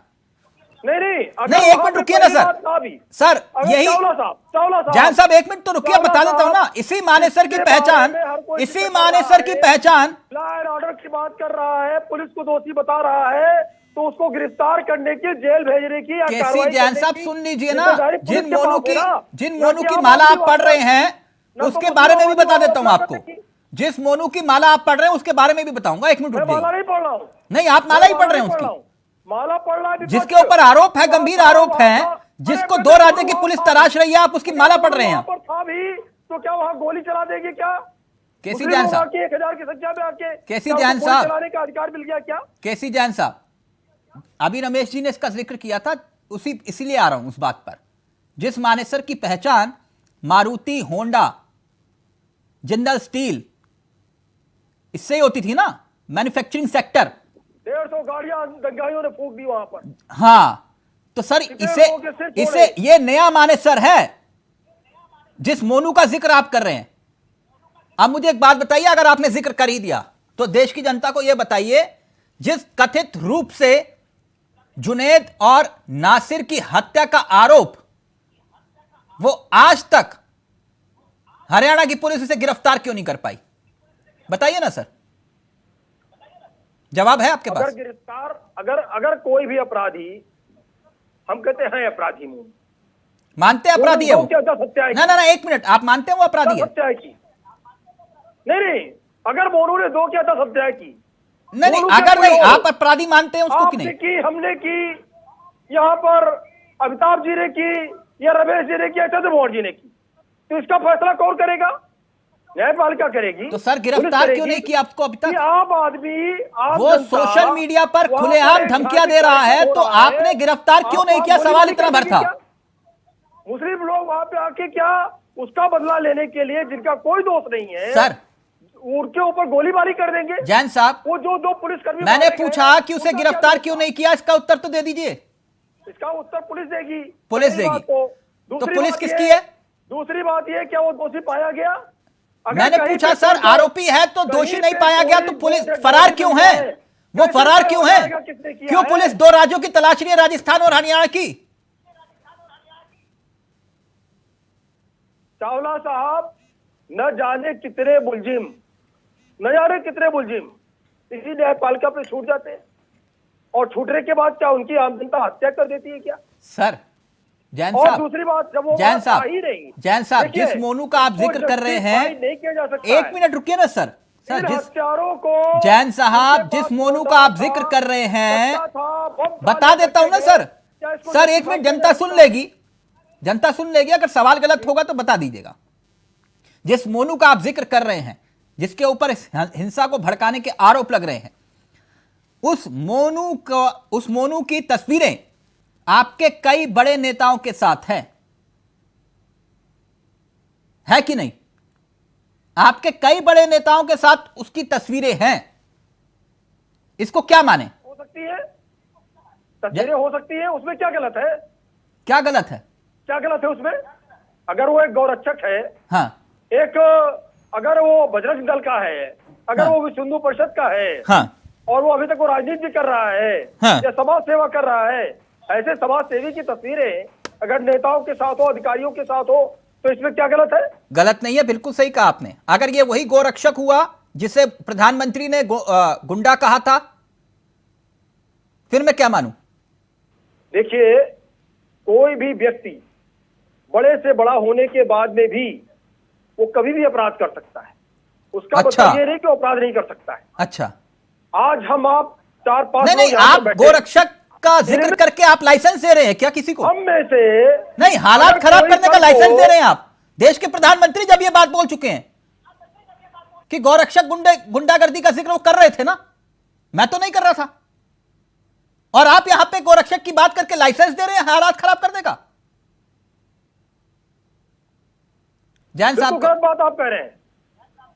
नहीं, नहीं, एक मिनट रुकिए ना सर, यही चावला साहब जैन साहब, एक मिनट तो रुकिए, बता देता हूं ना। इसी मानेसर की पहचान, इसी मानेसर की पहचान, लॉ एंड ऑर्डर की बात कर रहा है, पुलिस को दोषी बता रहा है, तो उसको गिरफ्तार करने की, जेल भेजने की या केसी कार्रवाई जैन करने साहब की सुन लीजिए ना, जिम्मेदारी पुलिस जिन के पास है ना। मोनू ना की कि माला आप आप पढ़ रहे हैं ना तो उसके मुस्लिम बारे में भी आबादी बता देता हूं वाला आपको। करने की। जिस मोनू की माला आप पढ़ रहे हैं उसके बारे में भी बताऊंगा, एक मिनट मैं रुक माला जाइए। नहीं पढ़ रहा हूँ, नहीं, आप माला ही पढ़ रहे हैं नहीं पढ़ रहा उसकी, हूँ। माला पढ़ रहा है जिसके ऊपर आरोप है, गंभीर आरोप है, जिसको 2 राज्य की पुलिस तराश रही है, आप उसकी माला पढ़ रहे हैं। वहाँ पर था भी तो क्या वहाँ गोली चला देगी क्या? केसी जैन साहब, 1000 की संख्या में आके केसी क्या जैन उसको साहब, गोली चलाने का अधिकार मिल गया क्या? केसी जैन साहब, अभी रमेश जी ने इसका जिक्र किया था, इसीलिए आ रहा हूं उस बात पर। जिस मानेसर की पहचान मारुति, होंडा, जिंदल स्टील, इससे ही होती थी ना, मैन्युफैक्चरिंग सेक्टर। 150 गाड़ियां दंगाइयों ने फूंक दी वहां पर। हाँ, तो सर इसे ये नया मानेसर है जिस मोनू का जिक्र आप कर रहे हैं। अब मुझे एक बात बताइए, अगर आपने जिक्र कर ही दिया तो देश की जनता को यह बताइए, जिस कथित रूप से जुनैद और नासिर की हत्या का आरोप, वो आज तक हरियाणा की पुलिस उसे गिरफ्तार क्यों नहीं कर पाई? बताइए ना सर, जवाब है आपके पास? अगर गिरफ्तार अगर कोई भी अपराधी, हम कहते हैं अपराधी, मानते हैं अपराधी है वो? ना, एक मिनट, आप मानते हैं वो अपराधी है? हत्या की नहीं, अगर मोनू ने 2 क्या था हत्या की? नहीं, अगर नहीं, आप अपराधी मानते हैं उसको कि नहीं? की, हमने की, यहाँ पर अमिताभ जी ने की या रमेश जी ने की या चंद्रमोहन जी ने की, तो इसका फैसला कौन करेगा? न्यायपालिका करेगी। तो सर गिरफ्तार क्यों नहीं किया आपको अभी तक? आम आदमी, वो सोशल मीडिया पर खुलेआम धमकियां दे रहा है, तो आपने गिरफ्तार क्यों नहीं किया? सवाल इतना भर था। मुस्लिम लोग वहां पे आके क्या उसका बदला लेने के लिए, जिनका कोई दोष नहीं है सर, उनके ऊपर गोलीबारी कर देंगे। जैन साहब, वो जो दो पुलिसकर्मी मैंने मारे गए, पूछा कि उसे उनका गिरफ्तार क्या क्यों नहीं किया, इसका उत्तर तो दे दीजिए। इसका उत्तर पुलिस देगी। पुलिस पहली बात देगी। तो दूसरी पुलिस बात किसकी ये- है? दूसरी बात ये, क्या वो दोषी पाया गया? अगर मैंने कहीं पूछा पे सर, कोई- आरोपी है तो कहीं दोषी नहीं पे पाया गया, कोई तो पुलिस दोषी फरार क्यों है? है? वो कैसे फरार पता क्यों है? लगाएगा किसने किया क्यों है? पुलिस दो राज्यों की तलाश रही है, राजस्थान और हरियाणा की? चावला साहब, न जाने कितने मुलजिम, न जाने कितने मुलजिम इसी न्यायपालिका पे छूट जाते हैं, और छूटने के बाद क्या उनकी आम जनता हत्या कर देती है क्या? सर जैन और साहब, दूसरी बात, जब वो जैन बात साहब, आ ही नहीं, जैन साहब, देखिए, जिस मोनू का आप उसको जिक्र कर रहे हैं, justify नहीं किया जा सकता एक है। मिनट रुकिए ना सर। सर इन जिस हत्यारों को, जैन साहब, जिसके जिस पास मोनू का मोटा आप था, जिक्र कर रहे हैं, सत्ता था, बम बता डाले देता हूं ना गए, सर। क्या इसको सर एक justify मिनट, किया जनता जा सुन सकता है? लेगी, जनता सुन लेगी। अगर सवाल गलत होगा तो बता दीजिएगा। जिस मोनू का आप जिक्र कर रहे हैं, जिसके ऊपर हिंसा को भड़काने के आरोप लग रहे हैं, उस मोनू की तस्वीरें आपके कई बड़े नेताओं के साथ है कि नहीं? आपके कई बड़े नेताओं के साथ उसकी तस्वीरें हैं। इसको क्या माने? हो सकती है, तस्वीरें हो सकती है, उसमें क्या गलत है? क्या गलत है? क्या गलत है उसमें? अगर वो एक गौरक्षक है, हाँ एक अगर वो बजरंग दल का है, अगर हाँ। वो विश्व हिंदू परिषद का है, हाँ और वो अभी तक वो राजनीति भी कर रहा है, हाँ। या समाज सेवा कर रहा है, ऐसे समाज सेवी की तस्वीरें अगर नेताओं के साथ हो, अधिकारियों के साथ हो, तो इसमें क्या गलत है? गलत नहीं है, बिल्कुल सही कहा आपने। अगर ये वही गोरक्षक हुआ जिसे प्रधानमंत्री ने गुंडा कहा था, फिर मैं क्या मानूं? देखिए, कोई भी व्यक्ति बड़े से बड़ा होने के बाद में भी वो कभी भी अपराध कर सकता है। उसका अच्छा। मतलब ये नहीं कि वो अपराध नहीं कर सकता है। अच्छा, आज हम आप 4-5 नहीं नहीं, लोग यहाँ आप पे बैठे, गोरक्षक का जिक्र करके आप लाइसेंस दे रहे हैं क्या किसी को? हम में से नहीं, हालात अगर खराब कोई करने का कल लाइसेंस को- दे रहे हैं आप। देश के प्रधानमंत्री जब ये बात बोल चुके हैं कि गोरक्षक गुंडागर्दी का जिक्र वो कर रहे थे ना, मैं तो नहीं कर रहा था, और आप यहां पे गोरक्षक की बात करके लाइसेंस दे रहे हैं हालात खराब करने का। जैन बिल्कुल साहब, गलत बात आप कह रहे हैं।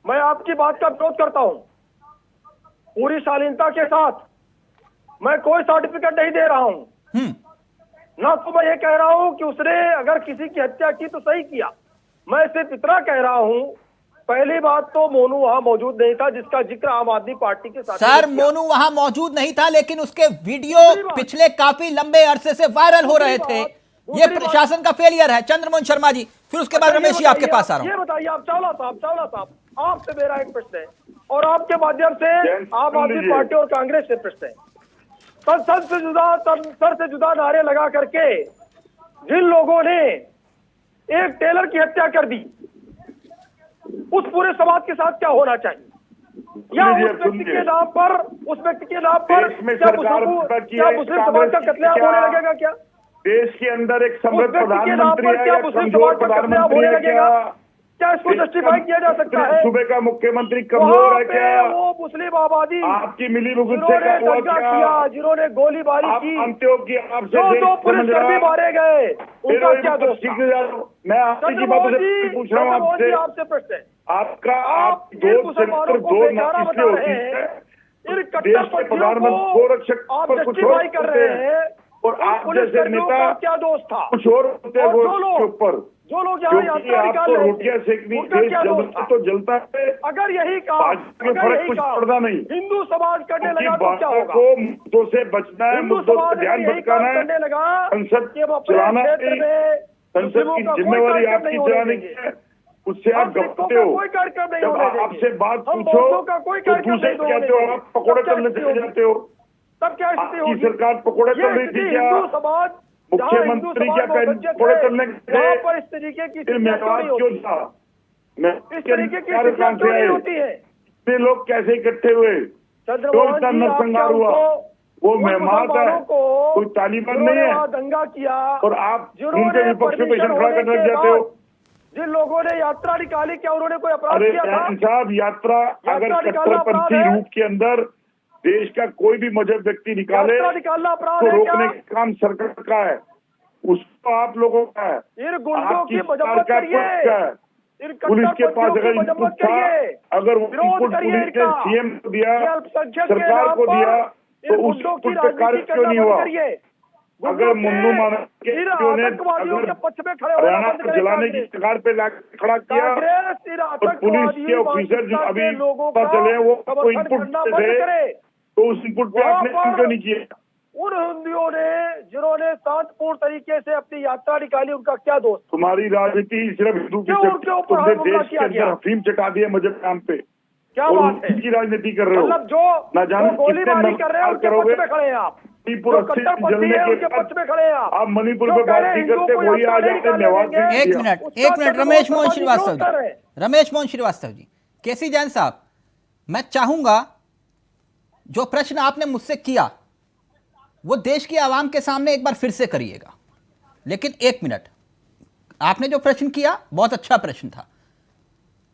मैं आपकी बात का विरोध करता हूं पूरी शालीनता के साथ। मैं कोई सर्टिफिकेट नहीं दे रहा हूं, ना तो मैं ये कह रहा हूं कि उसने अगर किसी की हत्या की तो सही किया। मैं सिर्फ इतना कह रहा हूं, पहली बात तो मोनू वहां मौजूद नहीं था जिसका जिक्र आम आदमी पार्टी के साथ सर मोनू वहां मौजूद नहीं था, लेकिन उसके वीडियो पिछले काफी लंबे अरसे से वायरल हो रहे थे। ये प्रशासन का फेलियर है। चंद्रमोहन शर्मा जी, फिर उसके बाद रमेश जी आपके पास आ रहा ये हूं। बताइए आप, चावला साहब, आपसे मेरा एक प्रश्न है, और आपके माध्यम से आम आदमी पार्टी और कांग्रेस से प्रश्न है। कल सर से जुदा नारे लगा करके जिन लोगों ने एक टेलर की हत्या कर दी, उस पूरे समाज के साथ क्या होना चाहिए? या उस व्यक्ति के नाम पर, क्या मुस्लिम समाज का कत्लेआम होने लगेगा क्या? देश के अंदर एक उस समृद्ध व्यक्ति के नाम प्रधानमंत्री पर है क्या या मुस्लिम कमजोर समाज का कत्लेआम प्रधानमंत्री होने है लगेगा? क्या? क्या इसको जस्टिफाई किया जा सकता है? सूबे का मुख्यमंत्री कमजोर वहाँ है पे क्या? वो मुस्लिम आबादी आपकी मिली भुगत से जिन्होंने क्या हुआ दंगा क्या? किया, जिन्होंने गोलीबारी आप की, अंत्यों की आपसे जो देश दो समझ पुलिसकर्मी रहा। मारे गए, फिर उनका वही क्या बात दोष सीख था? जा रहा हूं। मैं आपकी की बातों से पूछ रहा हूँ आपसे। आपसे प्रश्न है। आपका आप दो इन मुसलमानों चरित्र को दो बेचारा इसलिए बता होती रहे है हैं, इन देश के कट्टरपंथियों प्रधानमंत्री को गोरक्षक आप पर कुछ और जस्टिफाई कर होते रहे हैं, और उन आप जैसे पुलिसकर्मियों नेता का क्या दोष था? कुछ और होते हैं और गोरक्षक के ऊपर। जो लोग यहाँ क्योंकि यात्रा निकाल आपको रहे रोटियां थे, सेकनी, उनका देश क्या दोष जलता था? तो जलता है। अगर यही काम भाजपा में फर्क कुछ पड़ता नहीं। हिंदू समाज करने क्योंकि लगा तो क्या बातों होगा? को मुद्दों से बचना है, हिंदू मुद्दों समाज पर अगर ध्यान यही भटकाना काम है। करने लगा संसद कि हम अपने चलाना क्षेत्र है। में संसद मुस्लिमों की का कोई जिम्मेवारी कार्यक्रम आपकी नहीं होने चलाने देंगे। की है, उससे आप हम सिखों घबराते का हो। कोई कार्यक्रम नहीं जब होने देंगे। आपसे बात हम पूछो बौद्धों का कोई तो कार्यक्रम दूसरे नहीं कहते होने हो आप पकौड़े देंगे। तलने तब चले क्या जाते हो। तब क्या स्थिति आपकी होगी? सरकार पकौड़े ये तल रही स्थिति थी क्या? हिंदू समाज, जहाँ हिंदू मुख्यमंत्री समाज क्या बहुसंख्यक पकौड़े है, तलने वहाँ गए? पर इस तरीके की फिर स्थितियाँ क्यों मेवाड़ नहीं क्यों होती? था? मैं इस तरीके की कहाँ स्थितियाँ से क्यों नहीं आए? होती है? इतने लोग कैसे इकट्ठे हुए? क्यों चंद्रमोहन इतना जी, आप क्या नरसंहार हुआ? उनको, वो उन मेहमान है, मुसलमानों को कोई तालिबान नहीं जिन्होंने है। वहाँ दंगा किया, और आप जिन्होंने उनके विपक्ष में पेशेंट खड़ा करने लग जाते हो। जिन लोगों ने यात्रा निकाली, क्या उन्होंने कोई अपराध अरे किया था? जैन साहब, यात्रा अगर यात्रा निकालना अपराध कट्टरपंथी है? रूप के अंदर देश का कोई भी मजहब व्यक्ति निकाले यात्रा निकालना अपराध तो है रोकने क्या? का काम सरकार का है, उसको आप लोगों का है। इन गुंडों आपकी की सरकार मजम्मत का करिए। पुलिस का है। पुलिस के पास अगर इनपुट था, अगर वो इनपुट पुलिस ने सीएम को दिया, सरकार को दिया, तो उस इनपुट पे कार्य क्यों नहीं हुआ? अगर मुन्नू मानसियों ने हरियाणा को जलाने की कगार पे लाकर खड़ा किया, तो पुलिस के ऑफिसर जो अभी पता चले वो इनपुट थे, तो उस इनपुट पे आपने क्यों नहीं किया? उन हिंदुओं ने जिन्होंने शांतिपूर्ण तरीके से अपनी यात्रा निकाली, उनका क्या दोष? तुम्हारी राजनीति सिर्फ हिंदू की, तुमने देश के अंदर अफीम चटा दिया मजहब नाम पे, क्या बात है? की राजनीति कर रहे हो, मतलब जो ना जाने गोलीबारी कर रहे हैं उनके पक्ष में खड़े हैं आप, मणिपुर अच्छे जलने के पक्ष में खड़े हैं आप मणिपुर पे बात नहीं करते, वही आ जाते मेवात। एक मिनट रमेश मोहन श्रीवास्तव जी, रमेश मोहन श्रीवास्तव जी, केसी जैन साहब, मैं चाहूंगा जो प्रश्न आपने मुझसे किया वो देश की आवाम के सामने एक बार फिर से करिएगा, लेकिन एक मिनट, आपने जो प्रश्न किया बहुत अच्छा प्रश्न था।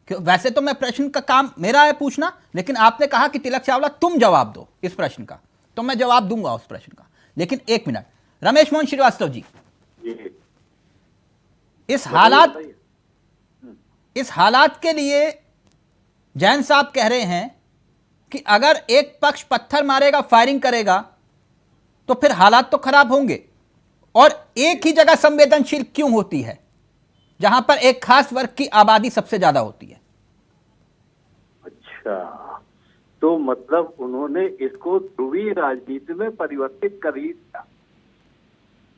वैसे तो मैं प्रश्न का काम मेरा है पूछना, लेकिन आपने कहा कि तिलक चावला तुम जवाब दो इस प्रश्न का, तो मैं जवाब दूंगा उस प्रश्न का। लेकिन एक मिनट, रमेश मोहन श्रीवास्तव जी, इस हालात के लिए जैन साहब कह रहे हैं कि अगर एक पक्ष पत्थर मारेगा, फायरिंग करेगा, तो फिर हालात तो खराब होंगे। और एक ही जगह संवेदनशील क्यों होती है जहां पर एक खास वर्ग की आबादी सबसे ज्यादा होती है? अच्छा, तो मतलब उन्होंने इसको ध्रुवीय राजनीति में परिवर्तित कर ही दिया।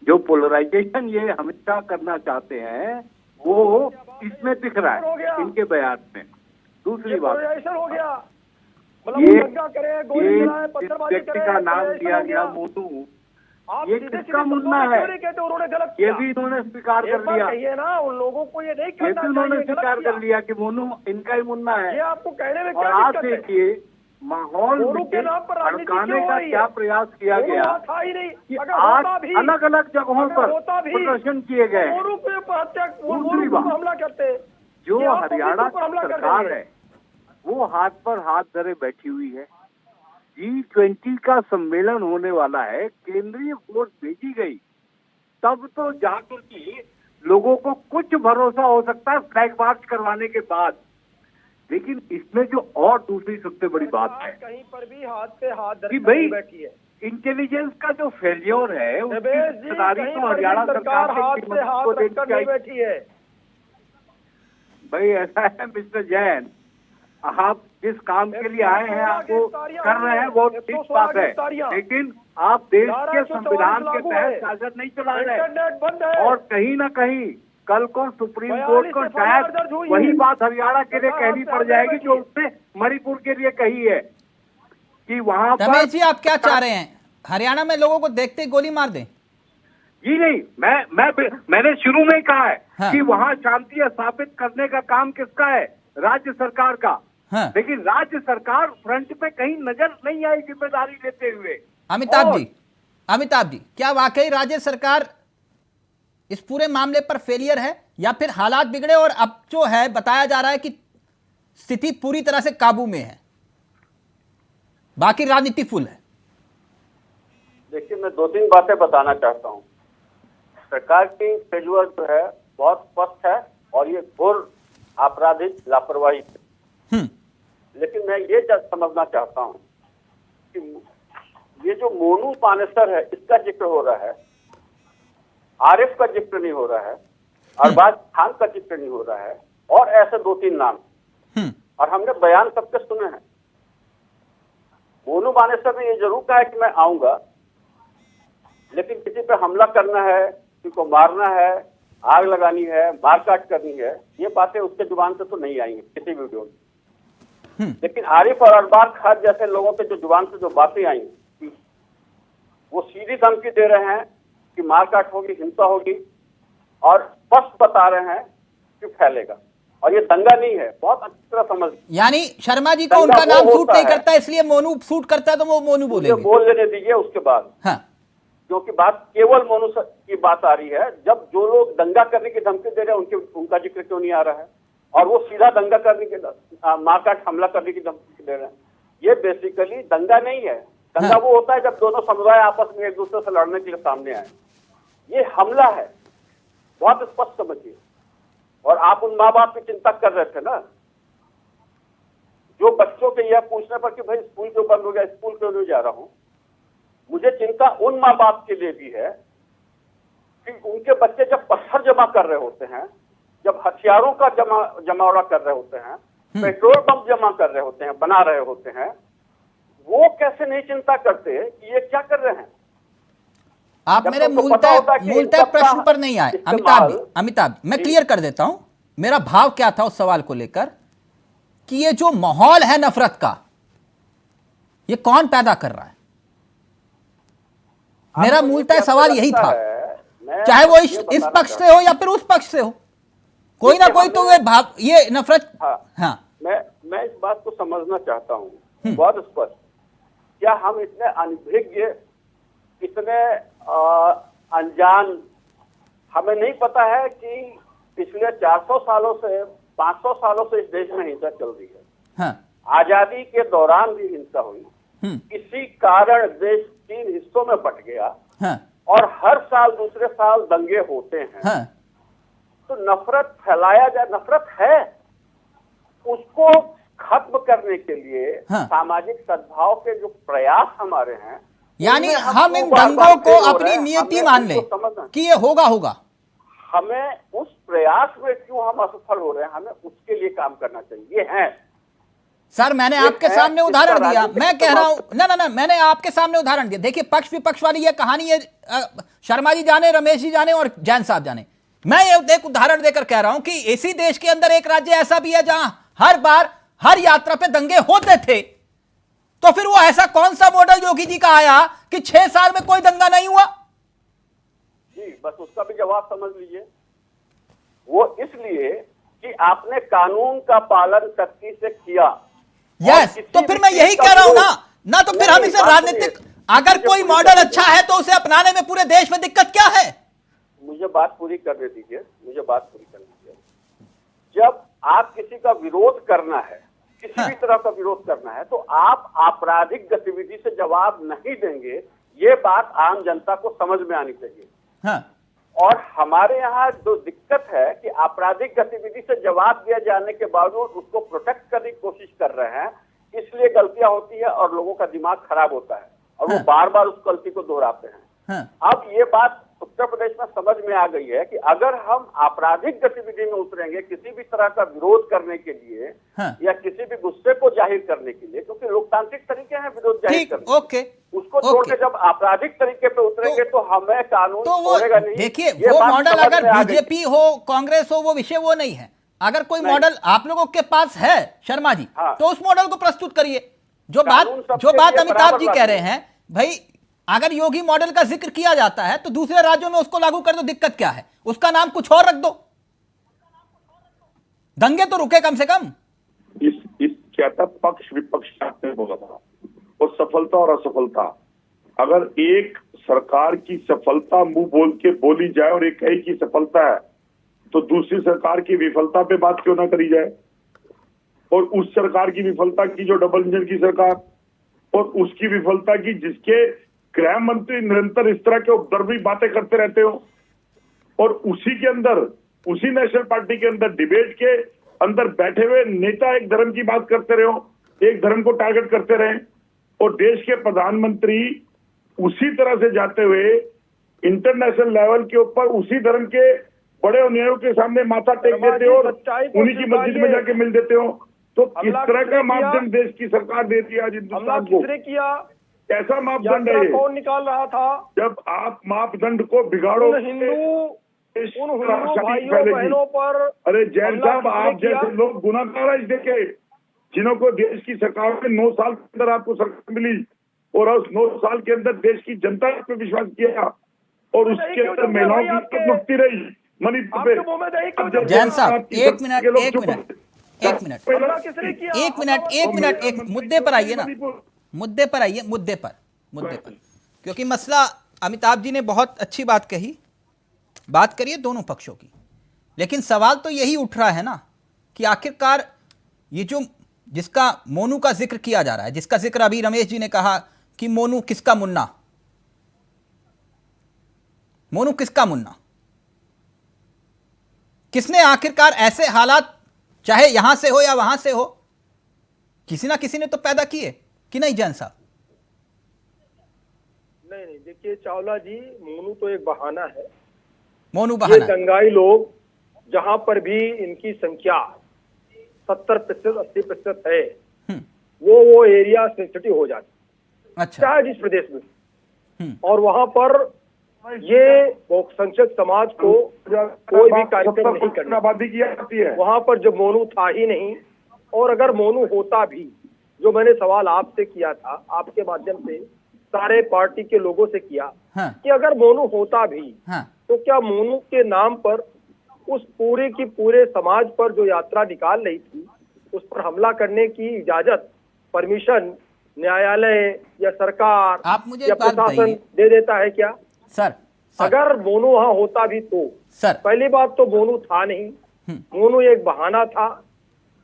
जो पोलराइजेशन ये हमेशा करना चाहते हैं वो इसमें दिख रहा है इनके बयान में। दूसरी बात, हो गया, ये व्यक्ति का नाम दिया गया मोनू, ये किसका मुन्ना है? ये भी इन्होंने स्वीकार कर लिया ना, उन लोगों को ये नहीं करना, ये भी उन्होंने स्वीकार कर लिया कि मोनू इनका ही मुन्ना है। ये आपको कहने में और आज देखिए माहौल भड़काने का क्या प्रयास किया गया कि आज अलग अलग जगहों पर प्रदर्शन किए गए। दूसरी बात, जो हरियाणा की सरकार है वो हाथ पर हाथ धरे बैठी हुई है। G20 का सम्मेलन होने वाला है, केंद्रीय फोर्स भेजी गई, तब तो जाकर के लोगों को कुछ भरोसा हो सकता है फ्लैग मार्च करवाने के बाद। लेकिन इसमें जो और दूसरी सबसे बड़ी बात है कहीं पर भी हाथ पे हाथ धरे कि भाई बैठी है, इंटेलिजेंस का जो फेलियर है उसकी जिम्मेदारी तो हरियाणा सरकार को देनी बैठी है। भाई ऐसा है मिस्टर जैन, आप जिस काम के लिए आए हैं आपको कर रहे हैं वो ठीक बात है, लेकिन आप देश के संविधान के तहत शासन नहीं चला रहे। और कहीं ना कहीं कल को सुप्रीम कोर्ट को शायद वही बात हरियाणा के लिए कहनी पड़ जाएगी जो उसने मणिपुर के लिए कही है कि वहां पर। रमेश जी, आप क्या चाह रहे हैं, हरियाणा में लोगों को देखते ही गोली मार दें? जी नहीं, मैंने शुरू में कहा है कि वहां शांति स्थापित करने का काम किसका है? राज्य सरकार का। लेकिन राज्य सरकार फ्रंट पे कहीं नजर नहीं आई जिम्मेदारी लेते हुए। अमिताभ जी, क्या वाकई राज्य सरकार इस पूरे मामले पर फेलियर है, या फिर हालात बिगड़े और अब जो है बताया जा रहा है कि स्थिति पूरी तरह से काबू में है, बाकी राजनीति फुल है? देखिए, मैं 2-3 बातें बताना चाहता हूं। सरकार की फेल्यूर जो है बहुत स्पष्ट है और ये घोर आपराधिक लापरवाही है। लेकिन मैं ये समझना चाहता हूं कि ये जो मोनू पानेसर है इसका जिक्र हो रहा है, आरिफ का जिक्र नहीं हो रहा है, अरबाज खान का जिक्र नहीं हो रहा है, और ऐसे 2-3 नाम, और हमने बयान सबके सुने हैं। मोनू पानेसर ने ये जरूर कहा है कि मैं आऊंगा, लेकिन किसी पे हमला करना है, किसी को मारना है, आग लगानी है, मारकाट करनी है, ये बातें उसके जुबान से तो नहीं आएंगी किसी वीडियो में। लेकिन आरिफ और अरबाज खान जैसे लोगों के जो जुबान से जो बातें आई वो सीधी धमकी दे रहे हैं कि मारकाट होगी, हिंसा होगी, और स्पष्ट बता रहे हैं कि फैलेगा। और ये दंगा नहीं है, बहुत अच्छी तरह समझ। यानी शर्मा जी को उनका नाम सूट नहीं करता, इसलिए मोनू सूट करता है तो वो मोनू बोलेंगे। बोल लेने दीजिए उसके बाद। क्योंकि बात केवल मोनू की बात आ रही है। जब जो लोग दंगा करने की धमकी दे रहे हैं उनका जिक्र क्यों नहीं आ रहा है? और वो सीधा दंगा करने की, मारकाट हमला करने की धमकी दे रहे हैं। ये बेसिकली दंगा नहीं है। दंगा वो होता है जब दोनों समुदाय आपस में एक दूसरे से लड़ने के लिए सामने आए। ये हमला है, बहुत स्पष्ट समझिए। और आप उन माँ बाप की चिंता कर रहे थे ना, जो बच्चों के यह पूछने पर कि भाई स्कूल क्यों बंद हो गया, स्कूल क्यों नहीं जा रहा हूं। मुझे चिंता उन माँ बाप के लिए भी है कि उनके बच्चे जब पत्थर जमा कर रहे होते हैं, जब हथियारों का जमावड़ा कर रहे होते हैं, पेट्रोल पंप जमा कर रहे होते हैं, बना रहे होते हैं, वो कैसे नहीं चिंता करते कि ये क्या कर रहे हैं। आप मेरे मूलतः प्रश्न पर नहीं आए अमिताभ, मैं क्लियर कर देता हूं मेरा भाव क्या था उस सवाल को लेकर कि ये जो माहौल है नफरत का, ये कौन पैदा कर रहा है। मेरा मूलतः सवाल यही था, चाहे वो इस पक्ष से हो या फिर उस पक्ष से हो, कोई ना कोई तो ये नफरत। हाँ, मैं इस बात को समझना चाहता हूं बहुत स्पष्ट। क्या हम इतने अनभिज्ञ, इतने अनजान, हमें नहीं पता है कि पिछले 400 सालों से 500 सालों से इस देश में हिंसा चल रही है। हाँ, आजादी के दौरान भी हिंसा हुई, इसी कारण देश 3 हिस्सों में बंट गया। हाँ, और हर साल दूसरे साल दंगे होते हैं। हाँ, तो नफरत फैलाया जाए, नफरत है, उसको खत्म करने के लिए हाँ, सामाजिक सद्भाव के जो प्रयास हमारे हैं, यानी हम इन दंगों को अपनी नियति मान लें कि ये होगा। हमें उस प्रयास में क्यों हम असफल हो रहे हैं, हमें उसके लिए काम करना चाहिए। ये है सर, मैंने आपके सामने उदाहरण दिया, मैं कह रहा हूं ना, मैंने आपके सामने उदाहरण दिया। देखिए, पक्ष विपक्ष वाली ये कहानी है, शर्मा जी जाने, रमेश जी जाने और जैन साहब जाने। मैं ये एक उदाहरण देकर कह रहा हूं कि इसी देश के अंदर एक राज्य ऐसा भी है जहां हर बार हर यात्रा पे दंगे होते थे। तो फिर वो ऐसा कौन सा मॉडल योगी जी का आया कि 6 साल में कोई दंगा नहीं हुआ? जी, बस उसका भी जवाब समझ लीजिए। वो इसलिए कि आपने कानून का पालन सख्ती से किया। यस, तो फिर मैं यही कह रहा हूं ना तो फिर हम इसे राजनीतिक, अगर कोई मॉडल अच्छा है तो उसे अपनाने में पूरे देश में दिक्कत क्या है? मुझे बात पूरी करने दीजिए, जब आप किसी का विरोध करना है, किसी भी तरह का विरोध करना है, तो आप आपराधिक गतिविधि से जवाब नहीं देंगे। ये बात आम जनता को समझ में आनी चाहिए। हाँ। और हमारे यहाँ जो दिक्कत है कि आपराधिक गतिविधि से जवाब दिए जाने के बावजूद उसको प्रोटेक्ट करने की कोशिश कर रहे हैं, इसलिए गलतियां होती है और लोगों का दिमाग खराब होता है और वो बार बार उस गलती को दोहराते हैं। अब ये बात उत्तर प्रदेश में समझ में आ गई है कि अगर हम आपराधिक गतिविधि में उतरेंगे किसी भी तरह का विरोध करने के लिए या किसी भी गुस्से को जाहिर करने के लिए, क्योंकि लोकतांत्रिक तरीके हैं विरोध जाहिर करने, उसको छोड़ के जब आपराधिक तरीके पे उतरेंगे तो हमें कानून छोड़ेगा नहीं। देखिए, वो मॉडल अगर बीजेपी हो, कांग्रेस हो, वो विषय वो नहीं है। अगर कोई मॉडल आप लोगों के पास है शर्मा जी, तो उस मॉडल को प्रस्तुत करिए। जो बात अमिताभ जी कह रहे हैं, भाई अगर योगी मॉडल का जिक्र किया जाता है तो दूसरे राज्यों में उसको लागू कर दो, दिक्कत क्या है? उसका नाम कुछ और रख दो, दंगे तो रुके कम से कम। इस क्या था, पक्ष विपक्ष आपने बोला था, और सफलता और असफलता। अगर एक सरकार की सफलता मुंह बोल के बोली जाए और एक कहे की सफलता है, तो दूसरी सरकार की विफलता पे बात क्यों ना करी जाए? और उस सरकार की विफलता की जो डबल इंजन की सरकार, और उसकी विफलता की जिसके गृह मंत्री निरंतर इस तरह के उपद्रवी बातें करते रहते हो, और उसी के अंदर, उसी नेशनल पार्टी के अंदर डिबेट के अंदर बैठे हुए नेता एक धर्म की बात करते रहे हो, एक धर्म को टारगेट करते रहे, और देश के प्रधानमंत्री उसी तरह से जाते हुए इंटरनेशनल लेवल के ऊपर उसी धर्म के बड़े अन्यायों के सामने माथा टेक देते हो और उन्हीं की मस्जिद में जाके मिल देते हो। तो किस तरह का मापदंड देश की सरकार देती है आज हिंदुस्तान को? कैसा मापदंड है? कौन निकाल रहा था? जब आप मापदंड को बिगाड़ो, भाइयों बहनों पर। अरे जैन साहब, आप जैसे लोग गुनाहगार है इस देश के, जिन्हों को देश की सरकार में 9 साल के अंदर आपको सरकार मिली और उस 9 साल के अंदर देश की जनता ने पे विश्वास किया और उसके अंदर महिलाओं की मुक्ति रही मणिपुर पे। जैन साहब, एक मिनट मुद्दे पर आइए ना, मुद्दे पर, क्योंकि मसला अमिताभ जी ने बहुत अच्छी बात कही, बात करिए दोनों पक्षों की, लेकिन सवाल तो यही उठ रहा है ना कि आखिरकार ये जो जिसका मोनू का जिक्र किया जा रहा है, जिसका जिक्र अभी रमेश जी ने कहा कि मोनू किसका मुन्ना, मोनू किसका मुन्ना? किसने आखिरकार ऐसे हालात, चाहे यहां से हो या वहां से हो, किसी ना किसी ने तो पैदा किए कि नहीं जैन साहब? नहीं, देखिए चावला जी, मोनू तो एक बहाना है। मोनू ये बहाना। दंगाई लोग जहां पर भी इनकी संख्या 70%, 80% है, वो एरिया सेंसिटिव हो जाती, अच्छा। चाहे जिस प्रदेश में। और वहां पर ये बहुसंख्यक समाज को कोई भी कार्यक्रम नहीं करना, आबादी की जाती है। वहां पर जब मोनू था ही नहीं, और अगर मोनू होता भी, जो मैंने सवाल आपसे किया था, आपके माध्यम से सारे पार्टी के लोगों से किया, हाँ। कि अगर मोनू होता भी, हाँ। तो क्या मोनू के नाम पर उस पूरे की पूरे समाज पर जो यात्रा निकाल रही थी, उस पर हमला करने की इजाजत, परमिशन न्यायालय या सरकार आप मुझे या एक बात प्रशासन बताइए। दे देता है क्या? सर अगर मोनू वहां होता भी तो सर पहली बात तो मोनू था नहीं, मोनू एक बहाना था,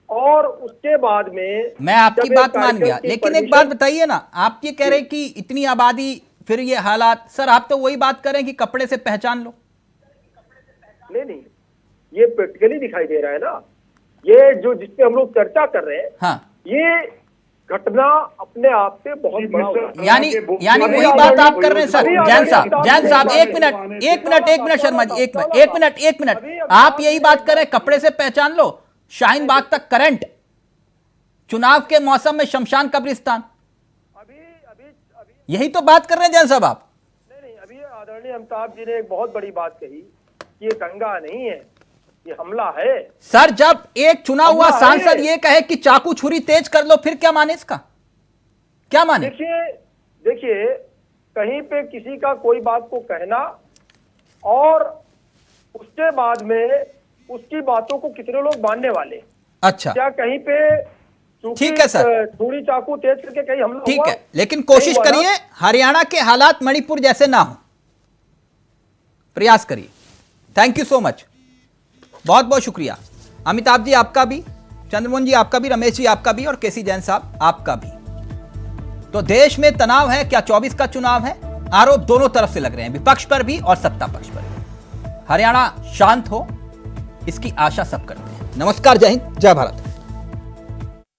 और उसके बाद में मैं आपकी जब एक बात मान कार्यक्रम गया, की लेकिन एक परमिशन- बात बताइए ना, आप ये कह रहे हैं कि इतनी आबादी, फिर ये हालात, सर आप तो वही बात कर रहे हैं कि कपड़े से पहचान लो। नहीं, ये प्रैक्टिकली दिखाई दे रहा है ना, ये जो जिसपे हम लोग चर्चा कर रहे हैं, हाँ। ये घटना अपने आप से बहुत बड़ा उदाहरण है। यानी वही बात आप कर रहे हैं सर। जैन साहब एक मिनट शर्मा जी, एक मिनट, आप यही बात कर रहे हैं, कपड़े से पहचान लो, शाहीन बाग तक करंट, चुनाव के मौसम में शमशान कब्रिस्तान, अभी यही तो बात कर रहे हैं जैन साहब आप। नहीं, अभी आदरणीय अमिताभ जी ने एक बहुत बड़ी बात कही कि ये दंगा नहीं है, ये हमला है। सर जब एक चुना हुआ हमला सांसद है। ये कहे कि चाकू छुरी तेज कर लो, फिर क्या माने इसका, क्या माने? देखिए कहीं पे किसी का कोई बात को कहना और उसके बाद में उसकी बातों को कितने लोग मानने वाले, अच्छा क्या कहीं पे ठीक है सर, छुरी चाकू तेज करके कहीं हमला ठीक हुआ? है, लेकिन कोशिश नहीं हुआ ना? करिए हरियाणा के हालात मणिपुर जैसे ना हो, प्रयास करिए। थैंक यू सो मच, बहुत बहुत शुक्रिया अमिताभ जी आपका भी, चंद्रमोहन जी आपका भी, रमेश जी आपका भी, और केसी जैन साहब आपका भी। तो देश में तनाव है, क्या 24 का चुनाव है? आरोप दोनों तरफ से लग रहे हैं, विपक्ष पर भी और सत्ता पक्ष पर भी। हरियाणा शांत हो, इसकी आशा सब करते हैं। नमस्कार, जय हिंद, जय भारत।